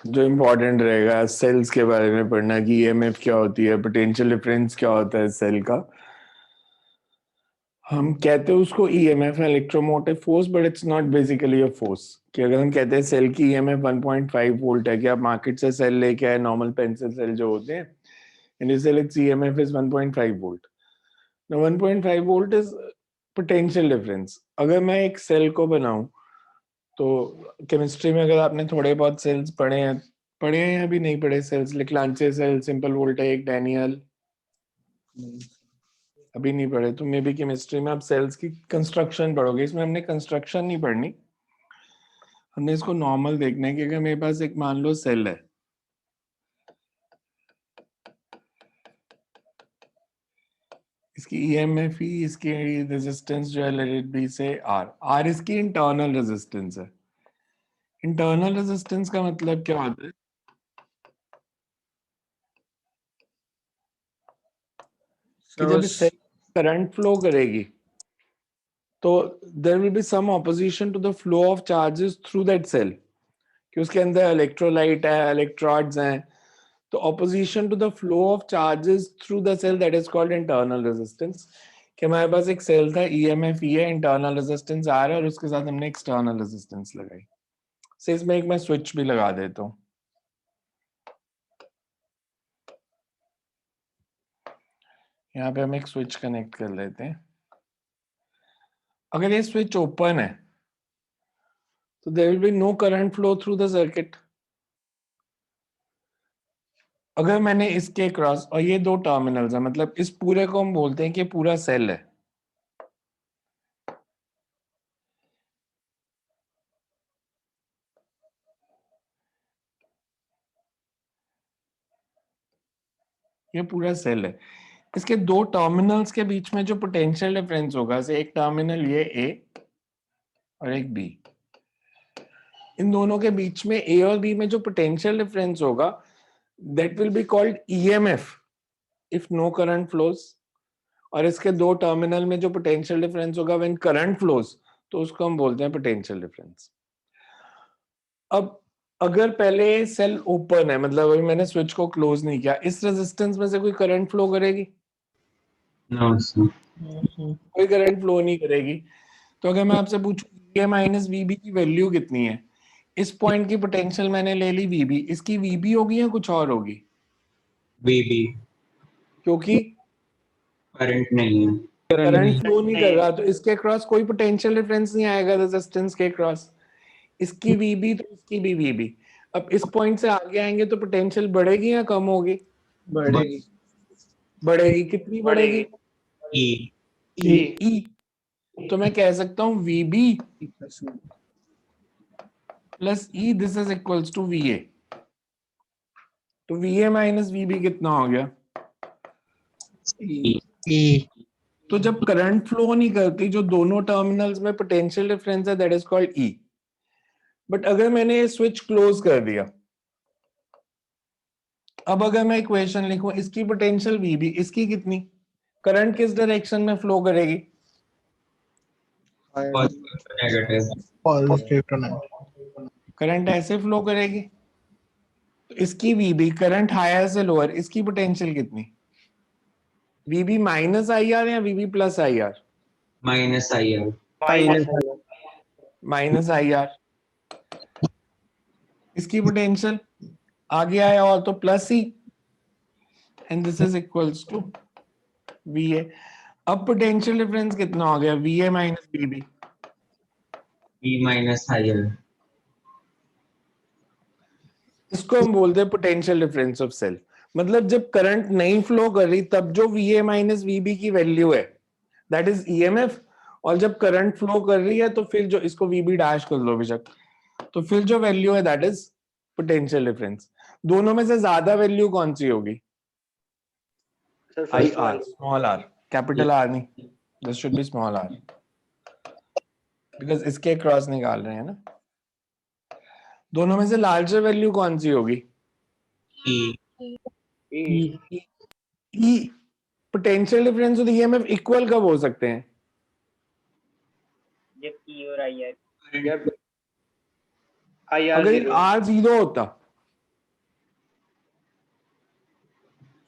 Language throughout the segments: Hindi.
जो इम्पोर्टेंट रहेगा सेल्स के बारे में पढ़ना कि ईएमएफ क्या होती है, पोटेंशियल डिफरेंस क्या होता है सेल का। हम कहते हैं उसको EMF electromotive force, but it's not basically a force. कि अगर हम कहते हैं सेल की ईएमएफ 1.5 वोल्ट है, कि आप मार्केट से सेल लेके आए, नॉर्मल पेंसिल सेल जो होते हैं, in cell it's EMF is 1.5 volt. Now 1.5 volt is potential difference. अगर मैं एक सेल को बनाऊं, तो केमिस्ट्री में अगर आपने थोड़े बहुत सेल्स पढ़े हैं या भी नहीं पढ़े, cells Leclanche cell, simple voltaic, Daniell, अभी नहीं पढ़े तो मे बी केमिस्ट्री में आप सेल्स की कंस्ट्रक्शन पढ़ोगे। इसमें हमने कंस्ट्रक्शन नहीं पढ़नी, हमने इसको नॉर्मल देखना है कि अगर मेरे पास एक मान लो सेल है, इसकी ईएमएफ ही, इसकी रेजिस्टेंस जो है लेट इट बी से आर इसकी इंटरनल रेजिस्टेंस है। इंटरनल रेजिस्टेंस का मतलब क्या होता है कि जब इस सेल करंट फ्लो करेगी तो there will be some opposition to the flow of charges through that cell, कि उसके अंदर इलेक्ट्रोलाइट है, इलेक्ट्रोड्स हैं, तो opposition to the flow of charges through the cell, that is called internal resistance. कि हमारे पास एक सेल था, ईएमएफ ई है, इंटरनल रेजिस्टेंस आर है, और उसके साथ हमने एक्सटर्नल रेजिस्टेंस लगाई। से इसमें एक मैं स्विच भी लगा देता हूँ। यहाँ पे हम एक स्विच कनेक्ट कर लेते हैं। अगर ये स्विच ओपन है तो there will be no current flow through the circuit. अगर मैंने इसके क्रॉस, और ये दो टर्मिनल्स है, मतलब इस पूरे को हम बोलते हैं कि पूरा सेल है। ये पूरा सेल है, इसके दो टर्मिनल्स के बीच में जो पोटेंशियल डिफरेंस होगा, से एक टर्मिनल ये ए और एक बी, इन दोनों के बीच में ए और बी में जो पोटेंशियल डिफरेंस होगा, that will be called EMF if no current flows. और इसके दो टर्मिनल में जो पोटेंशियल डिफरेंस होगा व्हेन करंट फ्लोज, तो उसको हम बोलते हैं पोटेंशियल डिफरेंस। अब अगर पहले सेल ओपन है, मतलब अभी मैंने स्विच को क्लोज नहीं किया, इस रेजिस्टेंस में से कोई करंट फ्लो करेगी? नो सर, कोई करंट फ्लो नहीं करेगी। तो अगर मैं आपसे पूछूं वी ए माइनस वीबी की वैल्यू कितनी है, इस पॉइंट की पोटेंशियल मैंने ले ली वीबी, इसकी वीबी होगी या कुछ और होगी? वीबी क्योंकि करंट नहीं है। करंट फ्लो नहीं कर रहा, तो इसके क्रॉस कोई पोटेंशियल डिफरेंस नहीं आएगा रेजिस्टेंस के क्रॉस। इसकी वीबी तो इसकी भी वीबी। अब इस पॉइंट से आगे आएंगे तो पोटेंशियल बढ़ेगी या कम होगी? बढ़ेगी। बढ़ेगी। कितनी बढ़ेगी? ई ई। तो मैं कह सकता हूं V B plus E, this is equals to V A. तो वी ए माइनस वीबी कितना हो गया? ई तो जब करंट फ्लो नहीं करती, जो दोनों टर्मिनल्स में पोटेंशियल डिफरेंस है, that is called E. But अगर मैंने स्विच क्लोज कर दिया, अब अगर मैं इक्वेशन लिखूं, इसकी पोटेंशियल वीबी, इसकी कितनी, करंट किस डायरेक्शन में फ्लो करेगी? Negative positive to negative. Current ऐसे फ्लो करेगी। तो इसकी वीबी, करंट हायर से लोअर, इसकी पोटेंशियल कितनी? वीबी माइनस आई आर या V B plus I R? Minus I R minus I R. इसकी पोटेंशियल आगे आया और तो प्लस ही, and this is equals to V A. अब पोटेंशियल डिफरेंस कितना हो गया? V A minus V B. E minus I R. इसको हम बोलते हैं पोटेंशियल डिफरेंस ऑफ सेल। मतलब जब करंट नहीं फ्लो कर रही, तब जो वी ए माइनस वीबी की वैल्यू है, दैट इज ईएमएफ। और जब करंट फ्लो कर रही है, तो फिर जो, इसको वीबी डैश कर लो बेशक, तो फिर जो वैल्यू है दैट इज पोटेंशियल डिफरेंस। दोनों में से ज्यादा वैल्यू कौन सी होगी? I R, small R, capital R नहीं, this should be small R, because इसके क्रॉस निकाल रहे हैं ना। दोनों में से लार्जर वैल्यू कौन सी होगी? ई ई। पोटेंशियल डिफरेंस और ईएमएफ इक्वल कब हो सकते हैं? जब ई और आई आर अगर आर जीरो होता,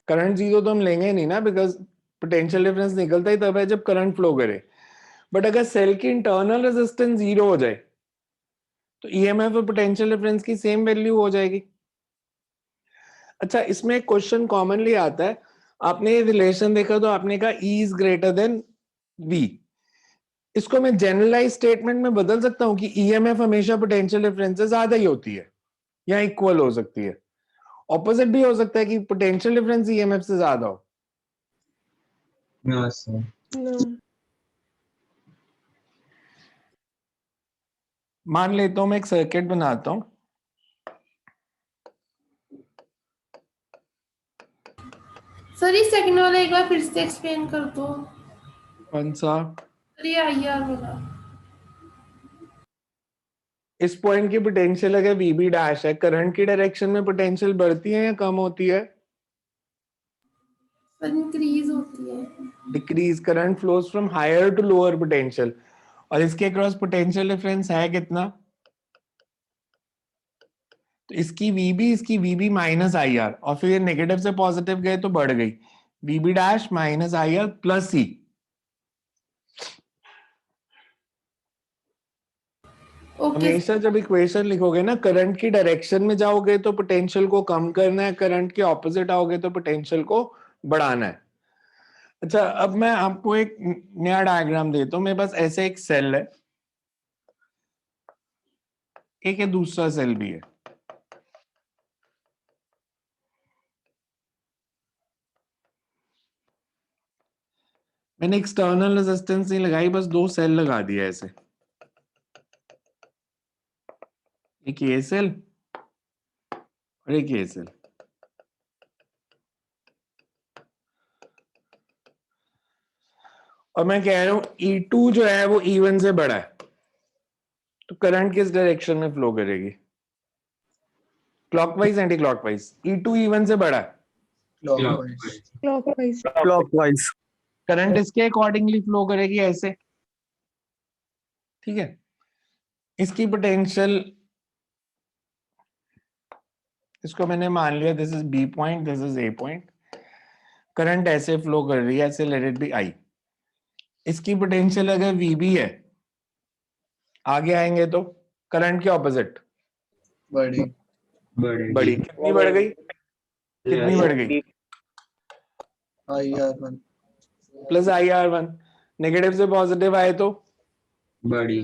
करंट जीरो तो हम लेंगे नहीं ना, बिकॉज पोटेंशियल डिफरेंस निकलता ही तब है जब करंट फ्लो करे। बट अगर सेल की इंटरनल रेजिस्टेंस जीरो हो जाए तो ईएमएफ और पोटेंशियल डिफरेंस की सेम वैल्यू हो जाएगी। अच्छा, इसमें एक क्वेश्चन कॉमनली आता है, आपने ये रिलेशन देखा तो आपने कहा E is greater than V। इसको मैं जनरलाइज स्टेटमेंट में बदल सकता हूं कि ईएमएफ हमेशा पोटेंशियल डिफरेंस से ज्यादा ही होती है या इक्वल हो सकती है। ऑपोजिट भी हो सकता है कि पोटेंशियल डिफरेंस ईएमएफ से ज्यादा हो। No sir. मान लेता हूं मैं एक सर्किट बनाता हूं, सर ये सेकंड वाला एक बार फिर से एक्सप्लेन कर दो। कौन सा? अरे आईआर वाला। इस पॉइंट की पोटेंशियल अगर VB डैश है, करंट की डायरेक्शन में पोटेंशियल बढ़ती है या कम होती है? सर इंक्रीज होती है। Decrease. Current flows from higher to lower potential, और इसके अक्रॉस पोटेंशियल डिफरेंस है कितना? तो इसकी VB माइनस IR, और फिर ये नेगेटिव से पॉजिटिव गए तो बढ़ गई, VB dash minus IR plus C। Okay हमेशा जब इक्वेशन लिखोगे ना, करंट की डायरेक्शन में जाओगे तो पोटेंशियल को कम करना है, करंट के ऑपोजिट आओगे तो पोटेंशियल को बढ़ाना है। अच्छा, अब मैं आपको एक नया डायग्राम देता हूं। मेरे पास ऐसे एक सेल है, एक है दूसरा सेल भी है। मैंने एक्सटर्नल रेजिस्टेंस नहीं लगाई, बस दो सेल लगा दिया ऐसे, एक ये सेल और एक ये सेल। और मैं कह रहा हूं E2 जो है वो E1 से बड़ा है, तो करंट किस डायरेक्शन में फ्लो करेगी? Clockwise, anti clockwise? E2 E1 से बड़ा है, Clockwise. क्लॉकवाइज। करंट इसके अकॉर्डिंगली फ्लो करेगी ऐसे, ठीक है। इसकी पोटेंशियल, इसको मैंने मान लिया this is B point, this is A point. Current ऐसे फ्लो कर रही है, ऐसे लेट इट बी I। इसकी पोटेंशियल अगर VB है, आगे आएंगे तो करंट के ऑपोजिट Body. बड़ी। कितनी बढ़ गई? कितनी बढ़ गई? IR1. Plus IR1। नेगेटिव से पॉजिटिव आए तो बड़ी।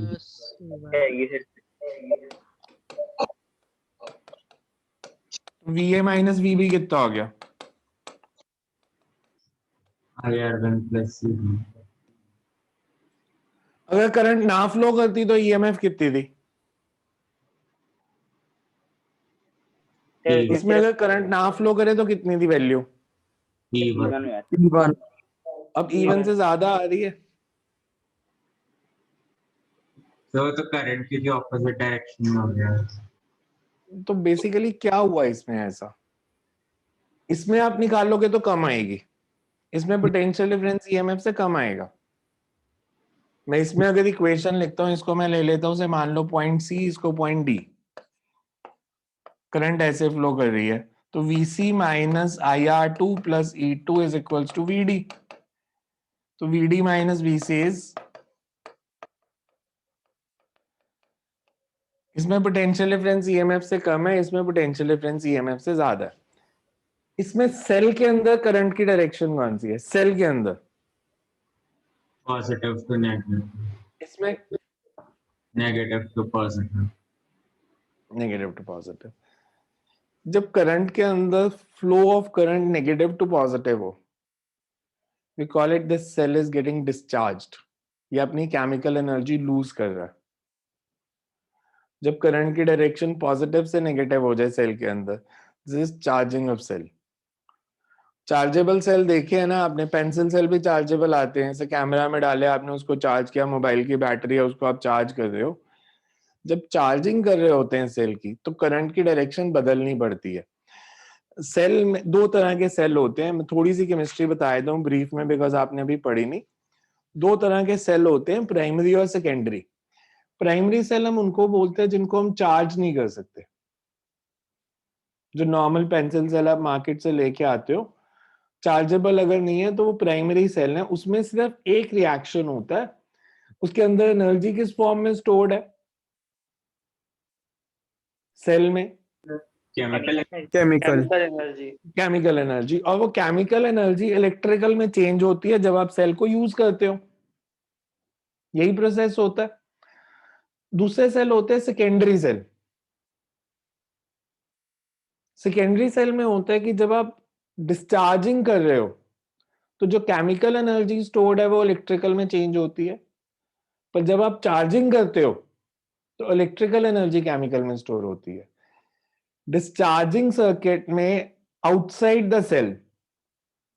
VA माइनस VB कितना हो गया? IR1 plus C। अगर करंट ना फ्लो करती तो EMF कितनी थी? इसमें अगर करंट ना फ्लो करे तो कितनी थी वैल्यू? E1। अब E1 से ज्यादा आ रही है, तो करंट की जो ऑपोजिट डायरेक्शन में हो गया। तो बेसिकली क्या हुआ इसमें ऐसा? इसमें आप निकालोगे तो कम आएगी, इसमें पोटेंशियल डिफरेंस EMF से कम आएगा। मैं इसमें अगर इक्वेशन लिखता हूं, इसको मैं ले लेता हूं से मान लो पॉइंट C, इसको पॉइंट D। करंट ऐसे फ्लो कर रही है, तो VC minus IR2 plus E2 is equals to VD। तो VD माइनस VC इज, इसमें पोटेंशियल डिफरेंस EMF से कम है, इसमें पोटेंशियल डिफरेंस EMF से ज्यादा है। इसमें सेल के अंदर करंट की डायरेक्शन कौन सी है? सेल के अंदर पॉजिटिव टू नेगेटिव। इसमें negative to positive. Negative to positive. जब करंट के अंदर flow of current negative to positive हो, we call it this cell is getting discharged. ये अपनी केमिकल एनर्जी लूज कर रहा है। जब करंट की डायरेक्शन पॉजिटिव से नेगेटिव हो जाए सेल के अंदर, this is charging of cell. Chargeable cell देखे है ना आपने, पेंसिल सेल भी चार्जेबल आते हैं, जैसे कैमरा में डाले आपने, उसको चार्ज किया, मोबाइल की बैटरी है उसको आप चार्ज कर रहे हो। जब चार्जिंग कर रहे होते हैं सेल की, तो करंट की डायरेक्शन बदलनी पड़ती है। सेल में दो तरह के सेल होते हैं, मैं थोड़ी सी केमिस्ट्री बता देता हूँ ब्रीफ में, बिकॉज आपने अभी पढ़ी नहीं। दो तरह के सेल होते हैं, प्राइमरी और सेकेंडरी। प्राइमरी सेल हम उनको बोलते हैं जिनको हम चार्ज नहीं कर सकते। जो नॉर्मल पेंसिल सेल आप मार्केट से लेके आते हो, चार्जेबल अगर नहीं है तो वो प्राइमरी सेल है, उसमें सिर्फ एक रिएक्शन होता है, उसके अंदर एनर्जी किस फॉर्म में स्टोर्ड है सेल में? Chemical Chemical. Energy. Chemical energy, और वो केमिकल एनर्जी इलेक्ट्रिकल में चेंज होती है जब आप सेल को यूज करते हो, यही प्रोसेस होता है। दूसरे सेल होते हैं सेकेंडरी सेल। सेकेंडरी सेल में होता है कि जब आप डिस्चार्जिंग कर रहे हो तो जो केमिकल एनर्जी स्टोर्ड है वो इलेक्ट्रिकल में चेंज होती है, पर जब आप चार्जिंग करते हो तो इलेक्ट्रिकल एनर्जी केमिकल में स्टोर होती है। डिस्चार्जिंग सर्किट में आउटसाइड द सेल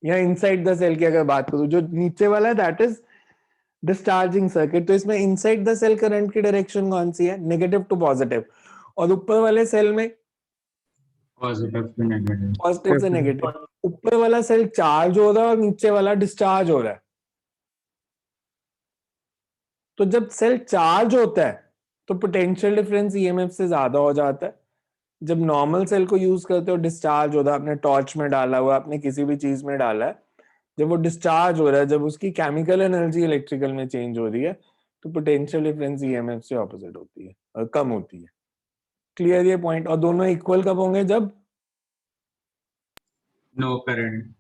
या इनसाइड द सेल की अगर बात करूं, जो नीचे वाला है दैट इज डिस्चार्जिंग सर्किट, तो इसमें इनसाइड द सेल करंट की डायरेक्शन कौन सी है? Negative to positive. और ऊपर वाले सेल में पॉजिटिव टू नेगेटिव। पॉजिटिव से नेगेटिव। ऊपर वाला सेल चार्ज हो रहा है और नीचे वाला डिस्चार्ज हो रहा है। तो जब सेल चार्ज होता है तो पोटेंशियल डिफरेंस ईएमएफ से ज्यादा हो जाता है। जब नॉर्मल सेल को यूज करते हो डिस्चार्ज होता है, आपने टॉर्च में डाला हुआ, आपने किसी भी चीज में डाला है, जब वो डिस्चार्ज हो रहा है, जब उसकी केमिकल एनर्जी इलेक्ट्रिकल में चेंज हो रही है तो पोटेंशियल डिफरेंस ईएमएफ से ऑपोजिट होती है और कम होती है। क्लियर ये पॉइंट? और दोनों इक्वल कब होंगे? No current.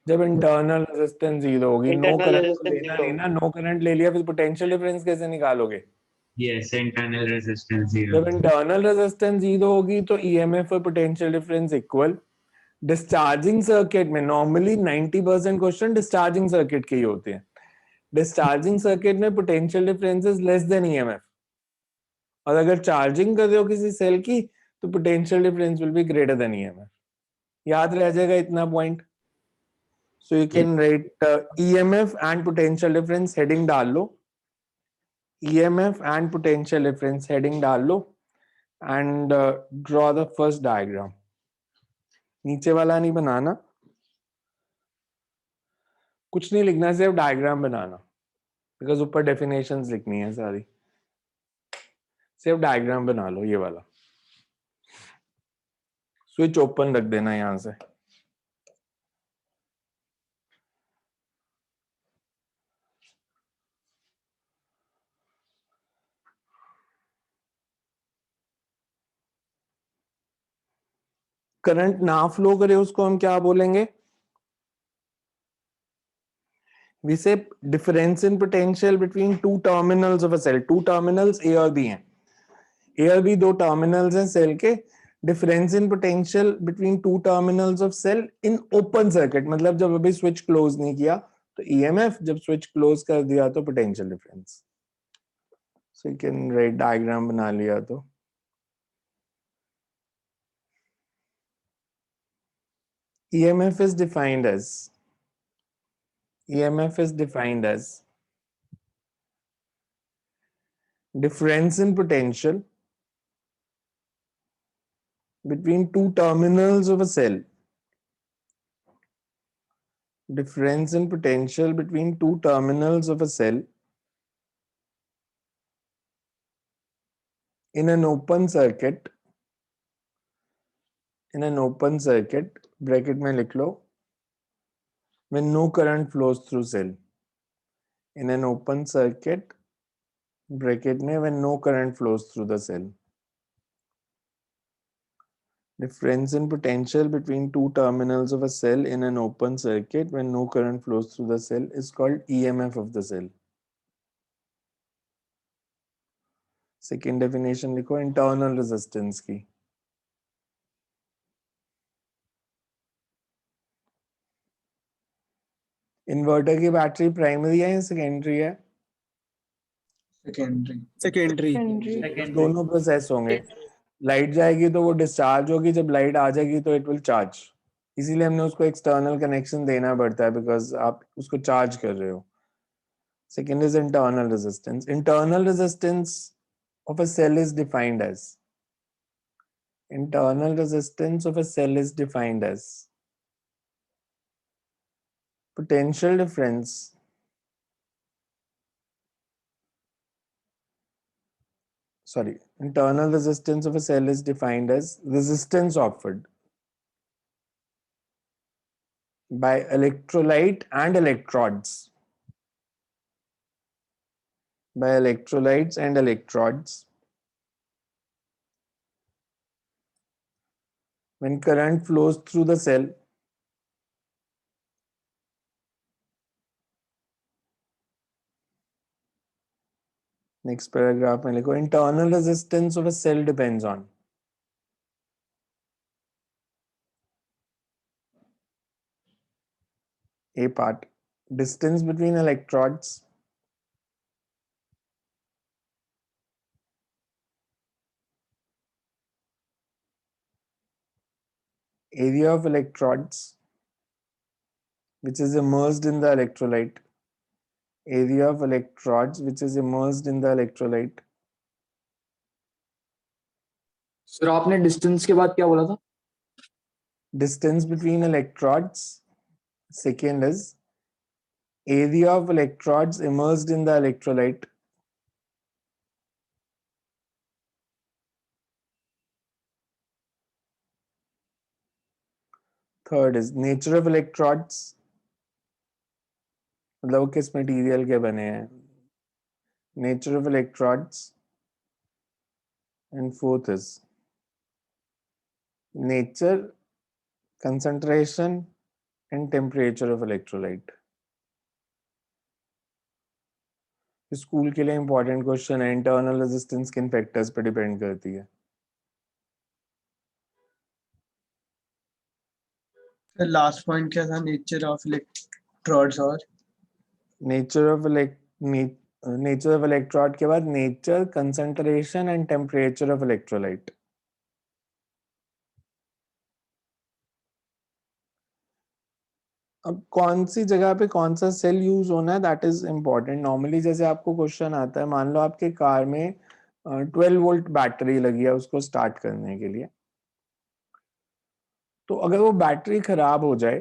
जब इंटरनल रेजिस्टेंस जीरो होगी। नो Internal करंट resistance लेना zero। लेना, नो करंट ले लिया, फिर पोटेंशियल डिफरेंस कैसे निकालोगे? Yes, internal resistance zero. जब इंटरनल रेजिस्टेंस जीरो होगी तो ईएमएफ और potential difference equal. Discharging circuit में नॉर्मली 90% क्वेश्चन डिस्चार्जिंग सर्किट के ही होते हैं। डिस्चार्जिंग सर्किट में potential difference is less than EMF, और अगर चार्जिंग कर रहे हो किसी सेल की तो potential difference will be greater than EMF. याद रह जाएगा इतना point? So you can write EMF and potential difference heading डाल लो, EMF and potential difference heading डाल लो and draw the first diagram. नीचे वाला नहीं बनाना, कुछ नहीं लिखना, सिर्फ डायग्राम बनाना, बिकॉज ऊपर डेफिनेशंस लिखनी है सारी। सिर्फ डायग्राम बना लो ये वाला। स्विच ओपन रख देना यहां से। करंट ना फ्लो करे उसको हम क्या बोलेंगे? We say difference in potential between two terminals of a cell. Two terminals A और B हैं। A और B दो terminals हैं सेल के। Difference in potential between two terminals of cell in open circuit, मतलब जब अभी switch close नहीं किया तो EMF, जब switch close कर दिया तो potential difference. So you can write diagram बना लिया तो EMF is defined as difference in potential between two terminals of a cell. Difference in potential between two terminals of a cell in an open circuit, bracket में लिख लो, when no current flows through cell. In an open circuit, bracket में, when no current flows through the cell. Difference in potential between two terminals of a cell in an open circuit when no current flows through the cell is called EMF of the cell. Second definition लिखो internal resistance की। इन्वर्टर की बैटरी प्राइमरी है या सेकेंडरी है? Secondary. दोनों प्रोसेस होंगे। लाइट जाएगी तो वो डिस्चार्ज होगी, जब लाइट आ जाएगी तो इट विल चार्ज। इसीलिए हमने उसको एक्सटर्नल कनेक्शन देना पड़ता है, बिकॉज आप उसको चार्ज कर रहे हो। Second is internal resistance. Internal resistance of a cell is defined as potential difference internal resistance of a cell is defined as resistance offered by electrolyte and electrodes. By electrolytes and electrodes. When current flows through the cell, next paragraph में लिखो, internal resistance of a cell depends on. A part, distance between electrodes, area of electrodes which is immersed in the electrolyte, area of electrodes which is immersed in the electrolyte. Sir आपने डिस्टेंस के बाद क्या बोला था? Distance between electrodes. Second is area of electrodes immersed in the electrolyte. Third is nature of electrodes. मतलब वो किस मटेरियल के बने हैं. Nature of electrodes. And fourth is nature, concentration and temperature of electrolyte. School के लिए इंपॉर्टेंट क्वेश्चन है. इंटरनल रेजिस्टेंस किन फैक्टर्स पे डिपेंड करती है? लास्ट पॉइंट क्या था? नेचर ऑफ इलेक्ट्रोड्स और नेचर ऑफ इलेक्ट्रोड के बाद nature, concentration and temperature of electrolyte. अब कौन सी जगह पे कौन सा सेल यूज होना है, दैट इज इम्पोर्टेंट. नॉर्मली जैसे आपको क्वेश्चन आता है, मान लो आपके कार में 12 वोल्ट बैटरी लगी है उसको स्टार्ट करने के लिए. तो अगर वो बैटरी खराब हो जाए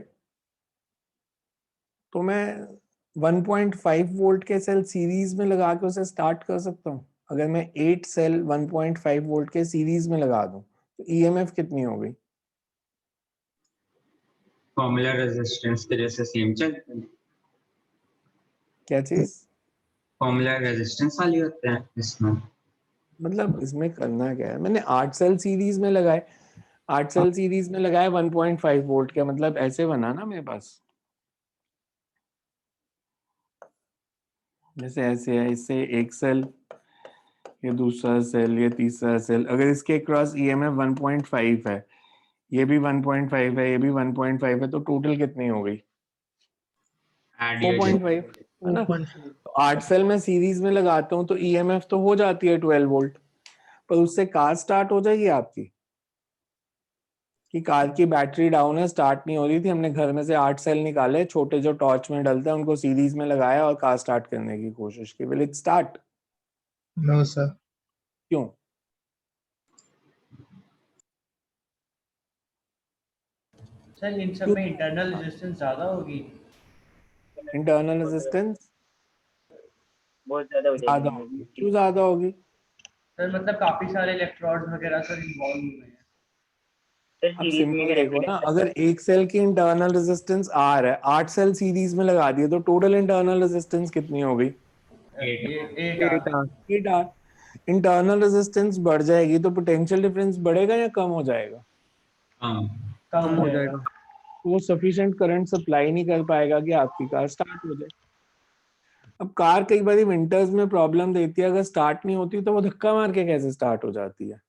तो मैं 1.5 वोल्ट के सेल सीरीज में लगा के उसे स्टार्ट कर सकता हूँ. अगर मैं 8 सेल 1.5 वोल्ट के सीरीज में लगा दूं तो ईएमएफ कितनी हो गई? फॉर्मूला रेजिस्टेंस के जैसे सेम चलते हैं. क्या चीज? फॉर्मूला रेजिस्टेंस वाली होते हैं इसमें. मतलब इसमें करना क्या है? मैंने 8 सेल सीरीज में लगाए, 8 सेल सीरीज में लगाए 1.5 वोल्ट के, मतलब ऐसे बना ना मेरे पास, जैसे ऐसे है. इससे एक सेल, ये दूसरा सेल, ये तीसरा सेल. अगर इसके क्रॉस ईएमएफ 1.5 है, ये भी 1.5 है, ये भी 1.5 है, तो टोटल कितनी हो गई? 4.5 है ना. 4.4. तो 8 सेल में सीरीज में लगाता हूँ तो ईएमएफ तो हो जाती है 12 वोल्ट, पर उससे कार स्टार्ट हो जाएगी आपकी? कि कार की बैटरी डाउन है, स्टार्ट नहीं हो रही थी, हमने घर में से 8 सेल निकाले छोटे जो टॉर्च में डलते हैं, उनको सीरीज में लगाया और कार स्टार्ट करने की कोशिश की. Will it start? No sir. क्यों? सर इन सब में इंटरनल रेजिस्टेंस ज्यादा होगी. इंटरनल रेजिस्टेंस बहुत ज्यादा हो ज्यादा जाएगी. होगी. क्यों ज्यादा होगी? सर मतलब काफी सारे इलेक्ट्रोड्स वगैरह सर इन्वॉल्व हुए हैं. सर अब सीरीज में सिंपल कनेक्टेड देखो है ना, सर. अगर एक सेल की इंटरनल रेजिस्टेंस R है, 8 सेल सीरीज में लगा दिए तो टोटल इंटरनल रेजिस्टेंस कितनी हो गई? 8 R. इंटरनल रेजिस्टेंस बढ़ जाएगी तो पोटेंशियल डिफरेंस बढ़ेगा या कम हो जाएगा? कम हो जाएगा. वो सफिशिएंट करंट सप्लाई नहीं कर पाएगा कि आपकी कार स्टार्ट हो जाए. अब कार कई बार विंटर्स में प्रॉब्लम देती है, अगर स्टार्ट नहीं होती तो वो धक्का मार के कैसे स्टार्ट हो जाती है?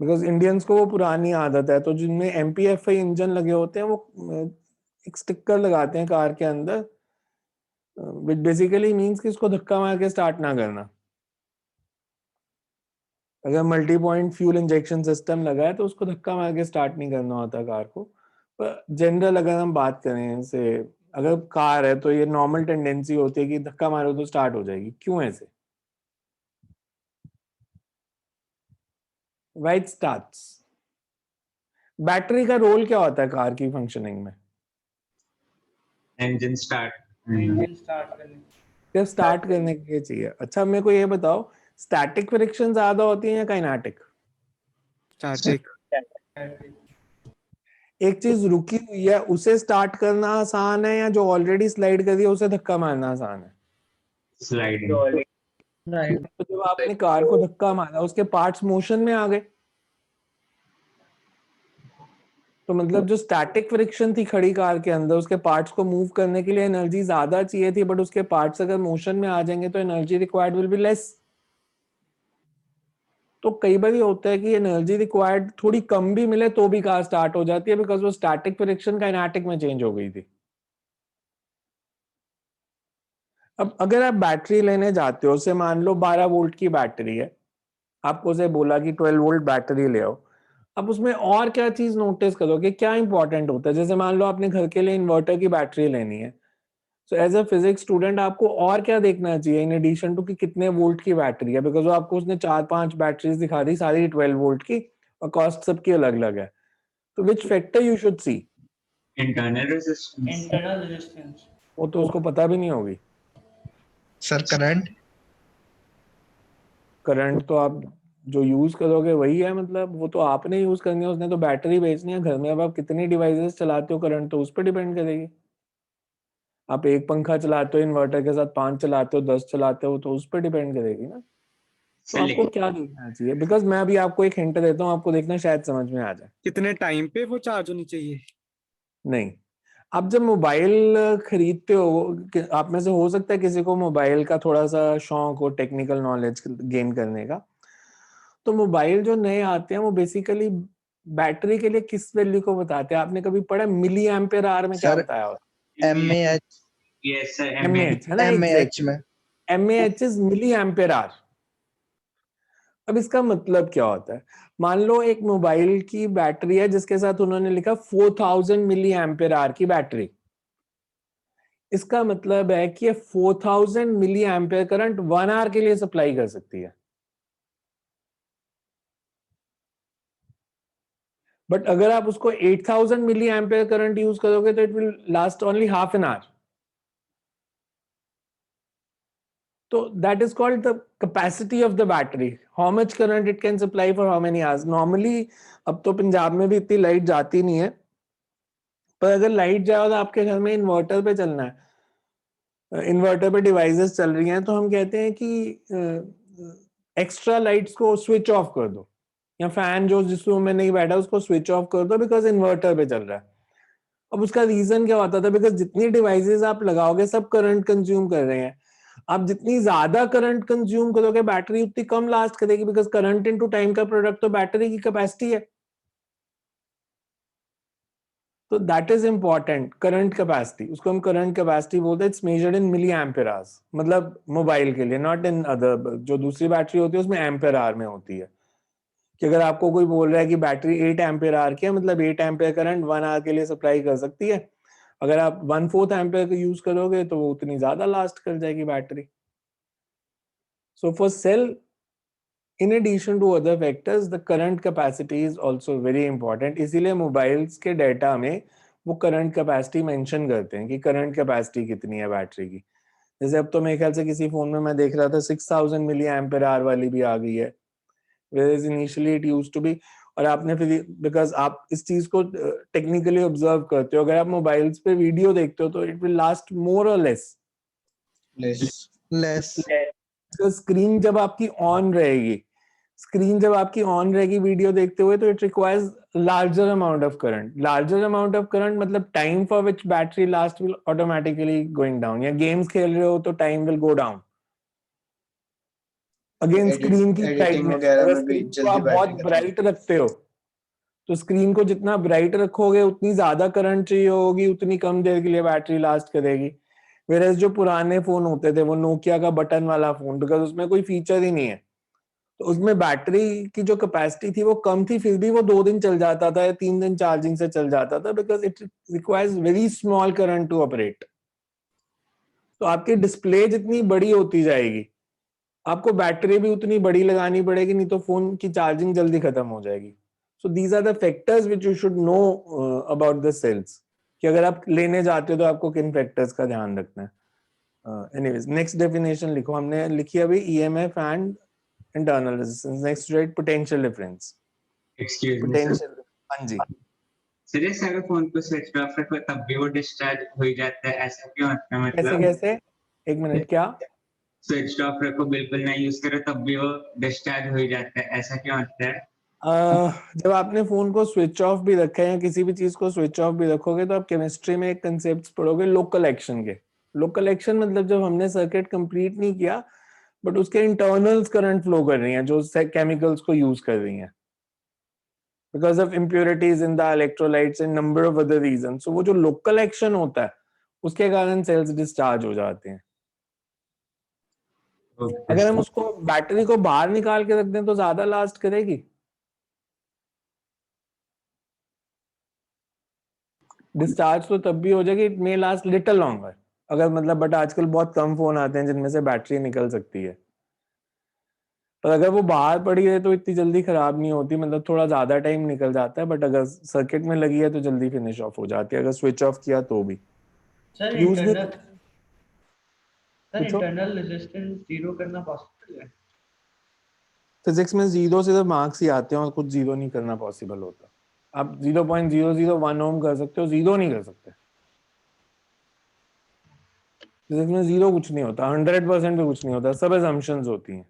बिकॉज इंडियंस को वो पुरानी आदत है, तो जिनमें एमपीएफआई इंजन लगे होते हैं वो एक स्टिकर लगाते हैं कार के अंदर, विच बेसिकली मींस कि इसको धक्का मार के स्टार्ट ना करना. अगर multi point fuel injection system लगा है तो उसको धक्का मार के स्टार्ट नहीं करना होता कार को. पर जनरल अगर हम बात करें से, अगर कार है तो ये नॉर्मल टेंडेंसी होती है कि धक्का मारो तो स्टार्ट हो जाएगी. क्यों ऐसे? Why it starts? बैटरी का रोल क्या होता है कार की फंक्शनिंग में? Engine start. इंजन स्टार्ट करने. सिर्फ स्टार्ट करने के लिए चाहिए. अच्छा मेरे को ये बताओ, स्टैटिक फ्रिक्शन ज्यादा होती है या काइनेटिक? स्टैटिक. एक चीज रुकी हुई है उसे स्टार्ट करना आसान है, या जो ऑलरेडी स्लाइड कर दिया उसे धक्का मारना आसान है? स्लाइडिंग। जो already राइट। तो जब आपने कार को धक्का मारा उसके पार्ट्स मोशन में आ गए, तो मतलब जो स्टैटिक फ्रिक्शन थी खड़ी कार के अंदर, उसके पार्ट्स को मूव करने के लिए एनर्जी ज्यादा चाहिए थी, बट उसके पार्ट्स अगर मोशन में आ जाएंगे तो energy required will be less. तो कई बार ये होता है कि एनर्जी रिक्वायर्ड थोड़ी कम भी मिले तो भी कार स्टार्ट हो जाती है, बिकॉज वो स्टैटिक फ्रिक्शन काइनेटिक में चेंज हो गई थी। अब अगर आप बैटरी लेने जाते हो, से मान लो 12 वोल्ट की बैटरी है, आपको उसे बोला कि 12 वोल्ट बैटरी ले आओ। अब उसमें और क्या चीज नोटिस करोगे, क्या इंपॉर्टेंट होता है? जैसे मान लो आपने घर के लिए इन्वर्टर की बैटरी लेनी है, so as a physics student आपको और क्या देखना चाहिए इन एडिशन टू कि कितने वोल्ट की बैटरी है, बिकॉज आपको उसने 4-5 बैटरीज दिखा दी सारी 12 वोल्ट की, और कॉस्ट सबकी अलग अलग है। तो which factor you should see? Internal resistance. internal resistance. वो तो उसको पता भी नहीं होगी। Sir current. करंट तो आप जो यूज करोगे वही है, मतलब वो तो आपने यूज करनी है, उसने तो बैटरी बेचनी है घर में। अब आप कितनी डिवाइसेस चलाते हो, करंट तो उस पर डिपेंड करेगी। आप एक पंखा चलाते हो इन्वर्टर के साथ, 5 चलाते हो, 10 चलाते हो, तो उस पर डिपेंड करेगी ना। तो आपको क्या देखना चाहिए? बिकॉज मैं अभी आपको एक हिंट देता हूँ, आपको देखना शायद समझ में आ जाए। कितने टाइम पे वो चार्ज होनी चाहिए? नहीं, आप जब मोबाइल खरीदते हो, आप में से हो सकता है किसी को मोबाइल का थोड़ा सा शौक हो, टेक्निकल नॉलेज गेन करने का, तो मोबाइल जो नए आते हैं वो बेसिकली बैटरी के लिए किस वैल्यू को बताते हैं? आपने कभी पढ़ा मिली एम्पेयर आवर में क्या सर, बताया होता एमएएच यस सर, है? एमएएच है ना, एमएएच में। MAH is milli ampere our. अब इसका मतलब क्या होता है? मान लो एक मोबाइल की बैटरी है जिसके साथ उन्होंने लिखा 4000 मिली एम्पेयर आवर की बैटरी। इसका मतलब है कि ये 4000 मिली एम्पेयर करंट 1 आवर के लिए सप्लाई कर सकती है। बट अगर आप उसको 8000 मिली एम्पेयर करंट यूज करोगे तो it will last only half an hour. तो that is called the capacity of the battery, how much current it can supply for how many hours. Normally अब तो पंजाब में भी इतनी लाइट जाती नहीं है, पर अगर लाइट जाए तो आपके घर में इन्वर्टर पे चलना है, इन्वर्टर पे डिवाइसेस चल रही हैं, तो हम कहते हैं कि एक्स्ट्रा लाइट्स को स्विच ऑफ कर दो, या फैन जो जिस रूम में नहीं बैठा उसको स्विच ऑफ कर दो, बिकॉज इन्वर्टर पे चल रहा है। अब उसका रीजन क्या होता था? बिकॉज जितनी डिवाइसेस आप लगाओगे सब करंट कंज्यूम कर रहे हैं। आप जितनी ज्यादा करंट कंज्यूम करोगे बैटरी उतनी कम लास्ट करेगी, बिकॉज करंट इनटू टाइम का प्रोडक्ट तो बैटरी की कैपेसिटी है। तो that is important, current capacity, उसको हम करंट कैपेसिटी बोलते हैं। It's measured in milliampere hours, मतलब मोबाइल के लिए, नॉट इन अदर। जो दूसरी बैटरी होती है उसमें एम्पेयर आवर में होती है, कि अगर आपको कोई बोल रहा है कि बैटरी 8 एम्पेयर आवर की है, मतलब 8 एम्पेयर करंट 1 आवर के लिए सप्लाई कर सकती है। अगर आप 1/4 एम्पेयर का यूज करोगे तो वो उतनी ज्यादा लास्ट कर जाएगी battery. So for sale, in addition to other factors, the current capacity is also very important. इसीलिए मोबाइल्स के डाटा में वो करंट कैपेसिटी मेंशन करते हैं कि करंट कैपेसिटी कितनी है बैटरी की। जैसे अब तो मेरे ख्याल से किसी फोन में मैं देख रहा था 6000 मिली एम्पेयर आवर वाली भी आ गई है, whereas initially it used to be। और आपने फिर, बिकॉज आप इस चीज को टेक्निकली ऑब्जर्व करते हो, अगर आप मोबाइल्स पे वीडियो देखते हो तो इट विल लास्ट मोर और लेस। लेस। तो स्क्रीन जब आपकी ऑन रहेगी, स्क्रीन जब आपकी ऑन रहेगी वीडियो देखते हुए, तो it requires larger amount of current. Larger amount of current मतलब time for which battery last will automatically going down. या गेम्स खेल रहे हो तो time will go down. Again screen की एडिटिंग ब्राइटनेस, वगैरह अगर में भी स्क्रीन को जल्दी आप बहुत बैटरी खत्म ब्राइट रखते हो तो स्क्रीन को जितना ब्राइट रखोगे उतनी ज्यादा करंट चाहिए होगी, उतनी कम देर के लिए बैटरी लास्ट करेगी। वेरएस जो पुराने फोन होते थे, वो नोकिया का बटन वाला फोन, बिकॉज उसमें कोई फीचर ही नहीं है, तो उसमें बैटरी की जो कैपेसिटी थी वो कम थी, फिर भी वो 2 दिन चल जाता था या 3 दिन चार्जिंग से चल जाता था, because it requires very small current to operate. तो आपकी डिस्प्ले जितनी बड़ी होती जाएगी, आपको बैटरी भी उतनी बड़ी लगानी पड़ेगी, नहीं तो फोन की चार्जिंग जल्दी खत्म हो जाएगी। So these are the factors which you should know about the cells, कि अगर आप लेने जाते हो तो आपको किन फैक्टर्स का ध्यान रखना है। एनीवेज, नेक्स्ट डेफिनेशन लिखो। हमने लिखी अभी EMF and internal resistance. Next, write potential difference. Excuse me, sir. Potential, हाँ जी। सीरियस अगर फोन को स्विच ऑफ रखो तब भी वो डिस्चार्ज हो ही जाता है, ऐसा क्यों होता है? कैसे मतलब कैसे? एक मिनट, क्या? स्विच ऑफ रखो, बिल्कुल ना यूज करो तब भी वो डिस्चार्ज हो ही जाता है, ऐसा क्यों होता है? जब आपने फोन को स्विच ऑफ भी रखा है या किसी भी चीज को स्विच ऑफ भी रखोगे तो आप केमिस्ट्री में एक कंसेप्ट पढ़ोगे लोकल एक्शन के। लोकल एक्शन मतलब जब हमने सर्किट कंप्लीट नहीं किया बट उसके इंटरनल्स करंट फ्लो कर रही हैं जो केमिकल्स को यूज कर रही हैं because of impurities in the electrolytes and number of other reason. So वो जो लोकल एक्शन होता है उसके कारण सेल्स डिस्चार्ज हो जाते हैं। ओके अगर हम सर। उसको बैटरी को बाहर निकाल के रख दें तो ज्यादा लास्ट करेगी। डिस्चार्ज तो तब भी हो जाएगी, it may last little longer अगर मतलब, बट आजकल बहुत कम फोन आते हैं जिनमें से बैटरी निकल सकती है। पर अगर वो बाहर पड़ी है तो इतनी जल्दी खराब नहीं होती, मतलब थोड़ा ज्यादा टाइम निकल जाता है, बट अगर सर्किट में लगी है तो जल्दी फिनिश ऑफ हो जाती है अगर स्विच ऑफ किया तो भी। सर यूज नहीं इंटरनल सर पूछो। इंटरनल रेजिस्टेंस जीरो करना पॉसिबल है? फिजिक्स में जीरो से तो मार्क्स ही आते हैं और कुछ जीरो नहीं करना पॉसिबल होता। आप 0.001 ओम कर सकते हो, जीरो नहीं कर सकते। फिजिक्स में जीरो कुछ नहीं होता, 100% भी कुछ नहीं होता, सब assumptions होती हैं।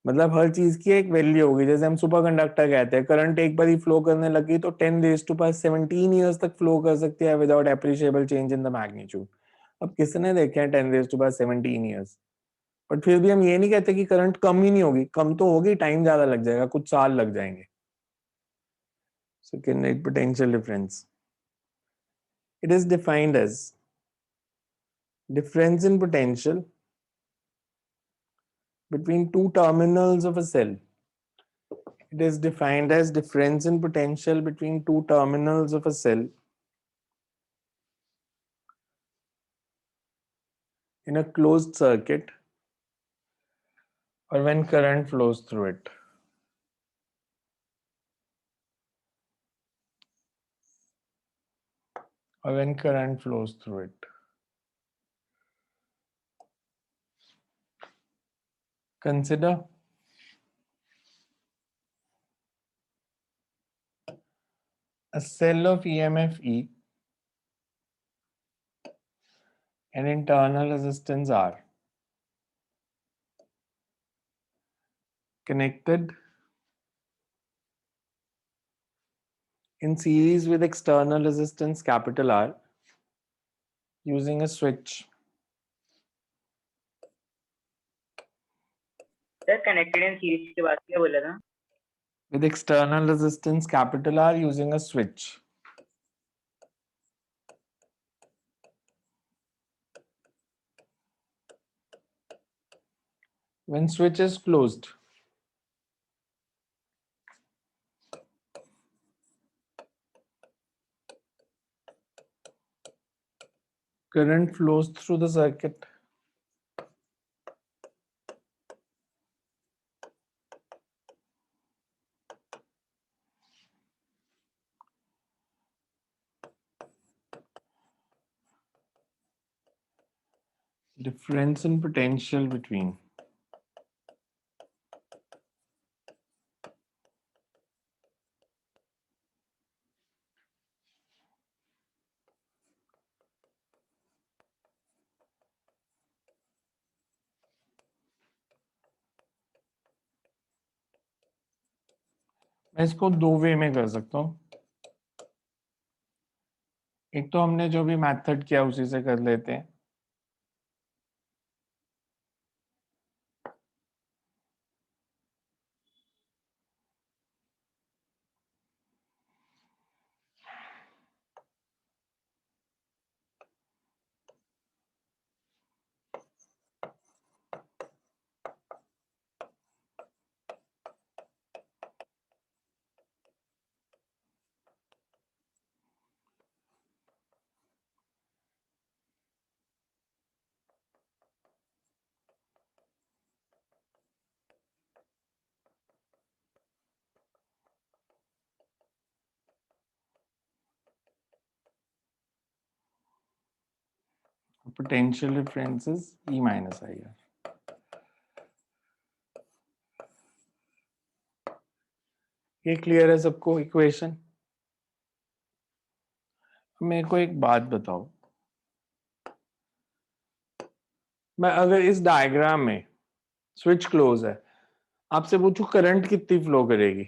मतलब हर चीज की एक वैल्यू होगी। जैसे हम सुपर कंडक्टर कहते हैं, करंट एक बार ही फ्लो करने लगी तो 10⁻17 ईयर्स तक फ्लो कर सकती है without appreciable change in the magnitude. अब किसने देखे हैं 10⁻17 ईयर्स? बट फिर भी हम ये नहीं कहते कि करंट कम ही नहीं होगी, कम तो होगी, टाइम ज्यादा लग जाएगा, कुछ साल लग जाएंगे। Second rate potential difference. It is defined as difference in potential between two terminals of a cell. It is defined as difference in potential between two terminals of a cell in a closed circuit or when current flows through it. Or when current flows through it. Consider a cell of EMF E and internal resistance R connected in series with external resistance capital R using a switch. Sir connected in series के बाद क्या बोला था? With external resistance capital R using a switch. When switch is closed, current flows through the circuit. Difference in potential between मैं इसको दो वे में कर सकता हूँ। एक तो हमने जो भी मेथड किया उसी से कर लेते हैं। Potential difference is E minus IR. ये क्लियर है सबको इक्वेशन? मेरे को एक बात बताओ, मैं अगर इस डायग्राम में स्विच क्लोज है, आपसे पूछूं करंट कितनी फ्लो करेगी?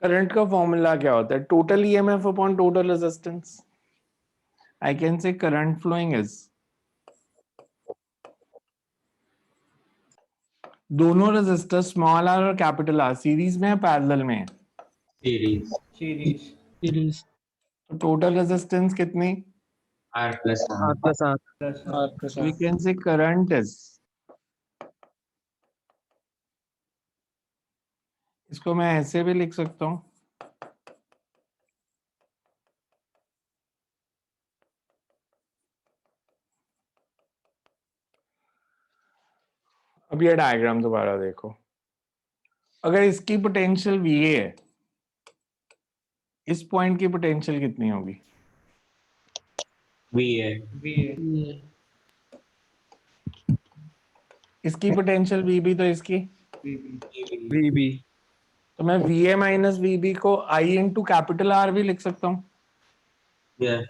करंट का फॉर्मूला क्या होता है? Total EMF upon total resistance. I can say current flowing is, दोनों रेजिस्टर स्मॉल आर और कैपिटल आर सीरीज में है पैरेलल में है? सीरीज सीरीज तो टोटल रेजिस्टेंस कितनी? R plus R R. Plus R. Plus R plus V R. Can say current is, इसको मैं ऐसे भी लिख सकता हूं, अब ये डायग्राम दोबारा देखो, अगर इसकी पोटेंशियल VA है, इस पॉइंट की पोटेंशियल कितनी होगी? V है. VA इसकी पोटेंशियल VB, तो इसकी, वीबी। तो मैं VA माइनस VB को I इंटू कैपिटल R भी लिख सकता हूँ, Yes.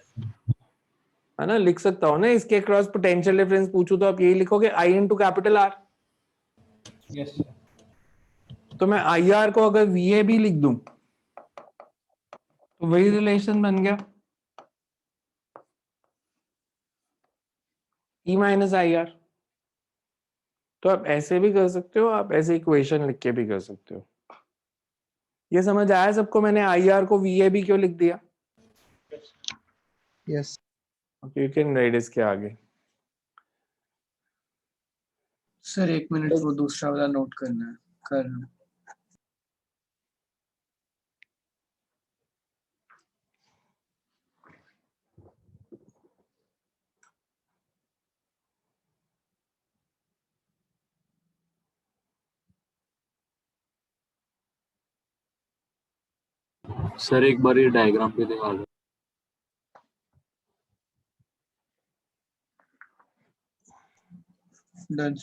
है ना? लिख सकता हूँ ना, इसके क्रॉस पोटेंशियल डिफरेंस पूछूं तो आप यही लिखोगे I into capital R. Yes तो मैं IR को अगर VA भी लिख दूं तो वही रिलेशन बन गया, E माइनस IR. तो आप ऐसे भी कर सकते हो, आप ऐसे इक्वेशन लिख के भी कर सकते हो. ये समझ आया सबको? मैंने IR को VA भी क्यों लिख दिया? Yes. Okay, you can right इसके आगे. सर 1 मिनट, वो दूसरा वाला नोट करना है, कर रहा हूं. सर एक बार ये डायग्राम पे दिखा दो. डन.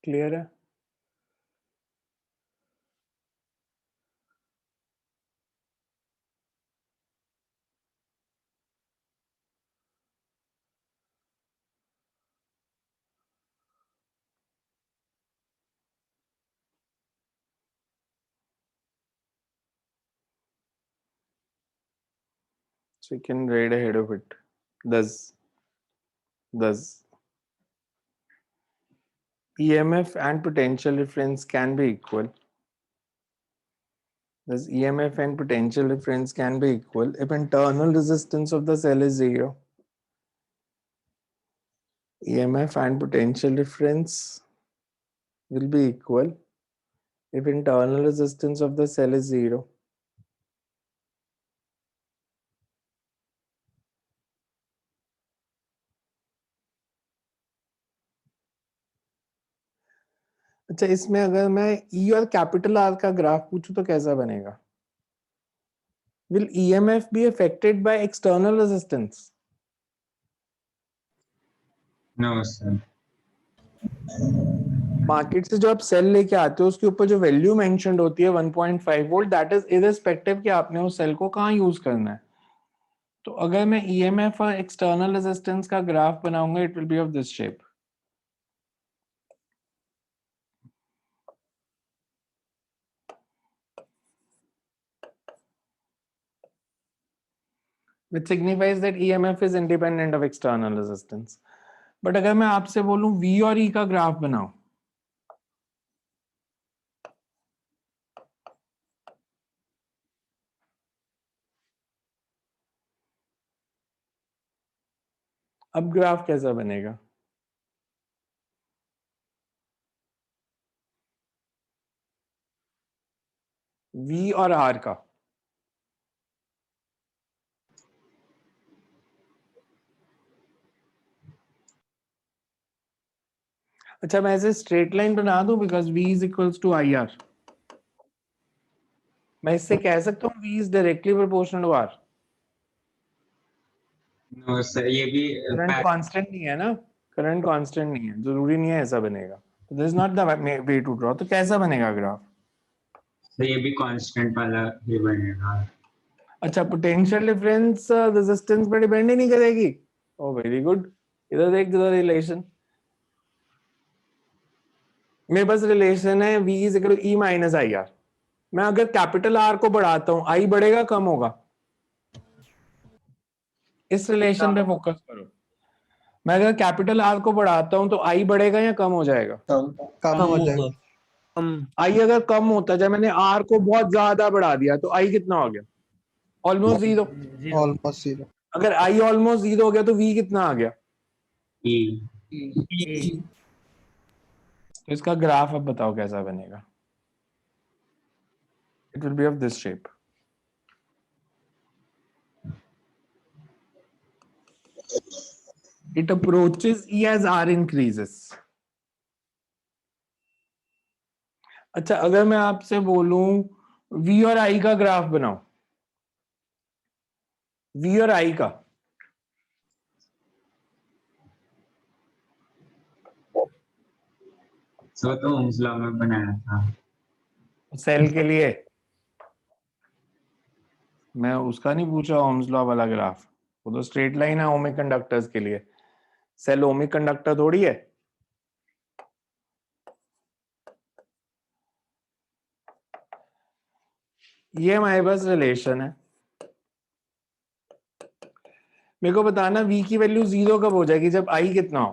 क्लियर है? So you can write ahead of it. Thus EMF and potential difference can be equal. Thus EMF and potential difference can be equal if internal resistance of the cell is 0. EMF and potential difference will be equal if internal resistance of the cell is 0. अच्छा, इसमें अगर मैं E और कैपिटल R का ग्राफ पूछूं तो कैसा बनेगा? Will EMF be affected by external resistance? No, sir. Market से जो आप सेल लेके आते हो उसके ऊपर जो वैल्यू मेंशन्ड होती है 1.5 वोल्ट, दैट इज इररिस्पेक्टिव कि आपने उस सेल को कहाँ यूज करना है. तो अगर मैं EMF और एक्सटर्नल रेजिस्टेंस का ग्राफ बनाऊंगा, it will B of this shape. which signifies that EMF is independent of external resistance. But अगर मैं आपसे बोलूं V और E का ग्राफ बनाओ, अब ग्राफ कैसा बनेगा? V और R का. अच्छा, मैं ऐसे स्ट्रेट लाइन बना दूं because V is equals to IR. मैं इससे कह सकता हूँ V is directly proportional to R. No sir, ये भी करंट कांस्टेंट नहीं है ना, करंट कांस्टेंट नहीं है, जरूरी नहीं है ऐसा बनेगा, तो this is not the way to draw. तो कैसा बनेगा ग्राफ? तो ये भी कांस्टेंट वाला ही बनेगा। अच्छा, पोटेंशियल डिफरेंस रेजिस्टेंस पे डिपेंड ही नहीं करेगी। ओ वेरी गुड, इधर देख द रिलेशन। मेरे पास रिलेशन है V is equal to E minus I R. मैं अगर कैपिटल R को बढ़ाता हूं, I बढ़ेगा कम होगा? इस रिलेशन पे फोकस करो। मैं अगर कैपिटल R को बढ़ाता हूं तो I बढ़ेगा या कम हो जाएगा? कम हो जाएगा। I अगर कम होता जाए, मैंने R को बहुत ज्यादा बढ़ा दिया तो I कितना हो गया? Almost zero. Zero. Almost zero. अगर I ऑलमोस्ट जीरो हो गया तो V कितना आ गया? ई ए तो इसका ग्राफ अब बताओ कैसा बनेगा? It will B of this shape. It approaches E as R increases. अच्छा, अगर मैं आपसे बोलूं V और I का ग्राफ बनाओ, V और I का, सो तो ओम्स लॉ में बनाया था। सेल के लिए मैं उसका नहीं पूछा, ओम्स लॉ वाला ग्राफ, वो तो स्ट्रेट लाइन है ओमिक कंडक्टर्स के लिए। सेल ओमिक कंडक्टर थोड़ी है। ये हमारे पास रिलेशन है। मेरे को बताना V की वैल्यू जीरो कब हो जाएगी? जब I कितना हो?